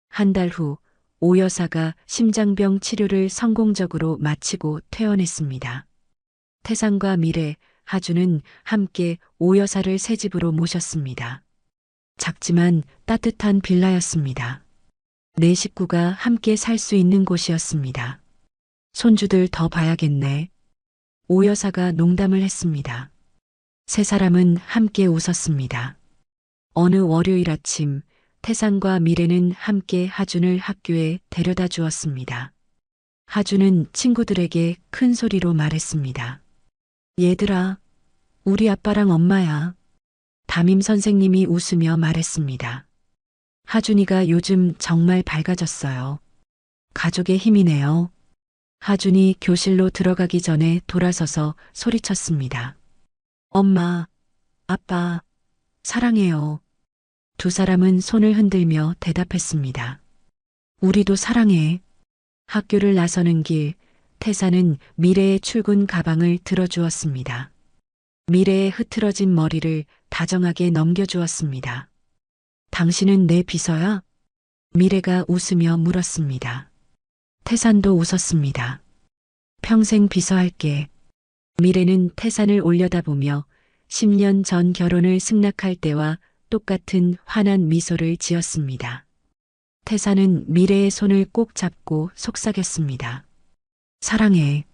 한 달 후 오 여사가 심장병 치료를 성공적으로 마치고 퇴원했습니다. 태산과 미래, 하주는 함께 오 여사를 새 집으로 모셨습니다. 작지만 따뜻한 빌라였습니다. 네 식구가 함께 살 수 있는 곳이었습니다. 손주들 더 봐야겠네. 오 여사가 농담을 했습니다. 세 사람은 함께 웃었습니다. 어느 월요일 아침, 태산과 미래는 함께 하준을 학교에 데려다 주었습니다. 하준은 친구들에게 큰 소리로 말했습니다. 얘들아, 우리 아빠랑 엄마야. 담임 선생님이 웃으며 말했습니다. 하준이가 요즘 정말 밝아졌어요. 가족의 힘이네요. 하준이 교실로 들어가기 전에 돌아서서 소리쳤습니다. 엄마, 아빠, 사랑해요. 두 사람은 손을 흔들며 대답했습니다. 우리도 사랑해. 학교를 나서는 길, 태사는 미래의 출근 가방을 들어주었습니다. 미래의 흐트러진 머리를 다정하게 넘겨주었습니다. 당신은 내 비서야? 미래가 웃으며 물었습니다. 태산도 웃었습니다. 평생 비서할게. 미래는 태산을 올려다보며 10년 전 결혼을 승낙할 때와 똑같은 환한 미소를 지었습니다. 태산은 미래의 손을 꼭 잡고 속삭였습니다. 사랑해.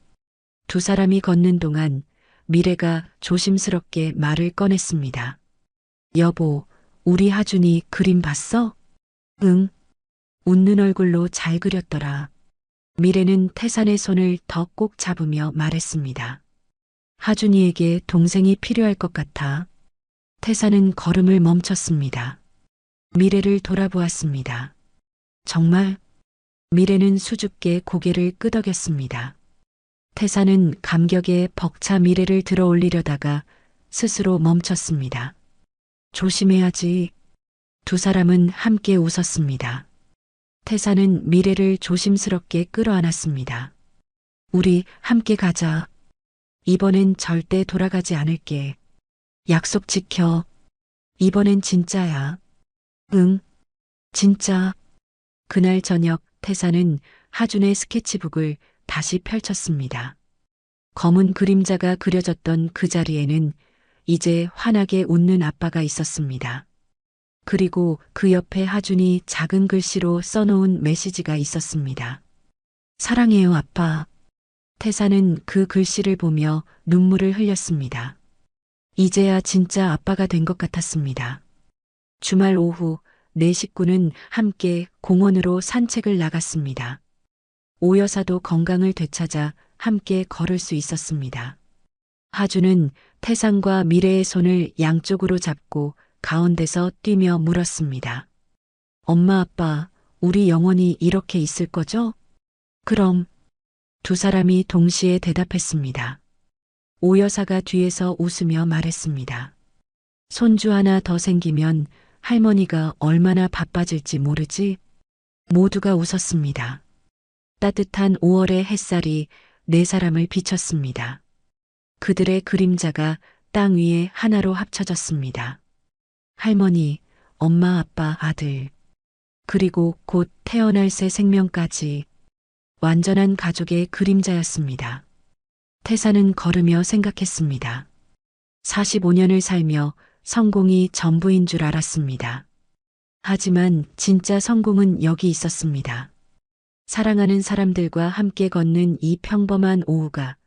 두 사람이 걷는 동안 미래가 조심스럽게 말을 꺼냈습니다. 여보, 우리 하준이 그림 봤어? 응. 웃는 얼굴로 잘 그렸더라. 미래는 태산의 손을 더 꼭 잡으며 말했습니다. 하준이에게 동생이 필요할 것 같아. 태산은 걸음을 멈췄습니다. 미래를 돌아보았습니다. 정말? 미래는 수줍게 고개를 끄덕였습니다. 태산은 감격에 벅차 미래를 들어 올리려다가 스스로 멈췄습니다. 조심해야지. 두 사람은 함께 웃었습니다. 태산은 미래를 조심스럽게 끌어안았습니다. 우리 함께 가자. 이번엔 절대 돌아가지 않을게. 약속 지켜. 이번엔 진짜야. 응, 진짜. 그날 저녁 태산은 하준의 스케치북을 다시 펼쳤습니다. 검은 그림자가 그려졌던 그 자리에는 이제 환하게 웃는 아빠가 있었습니다. 그리고 그 옆에 하준이 작은 글씨로 써놓은 메시지가 있었습니다. 사랑해요, 아빠. 태산은 그 글씨를 보며 눈물을 흘렸습니다. 이제야 진짜 아빠가 된 것 같았습니다. 주말 오후 네 식구는 함께 공원으로 산책을 나갔습니다. 오 여사도 건강을 되찾아 함께 걸을 수 있었습니다. 하준은 태산과 미래의 손을 양쪽으로 잡고 가운데서 뛰며 물었습니다. 엄마, 아빠, 우리 영원히 이렇게 있을 거죠? 그럼. 두 사람이 동시에 대답했습니다. 오 여사가 뒤에서 웃으며 말했습니다. 손주 하나 더 생기면 할머니가 얼마나 바빠질지 모르지? 모두가 웃었습니다. 따뜻한 5월의 햇살이 네 사람을 비췄습니다. 그들의 그림자가 땅 위에 하나로 합쳐졌습니다. 할머니, 엄마, 아빠, 아들. 그리고 곧 태어날 새 생명까지. 완전한 가족의 그림자였습니다. 태산은 걸으며 생각했습니다. 45년을 살며 성공이 전부인 줄 알았습니다. 하지만 진짜 성공은 여기 있었습니다. 사랑하는 사람들과 함께 걷는 이 평범한 오후가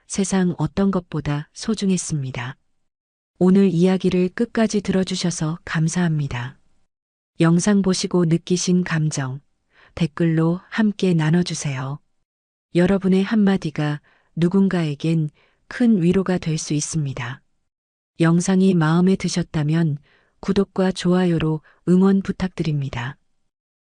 세상 어떤 것보다 소중했습니다. 오늘 이야기를 끝까지 들어주셔서 감사합니다. 영상 보시고 느끼신 감정, 댓글로 함께 나눠주세요. 여러분의 한마디가 누군가에겐 큰 위로가 될 수 있습니다. 영상이 마음에 드셨다면 구독과 좋아요로 응원 부탁드립니다.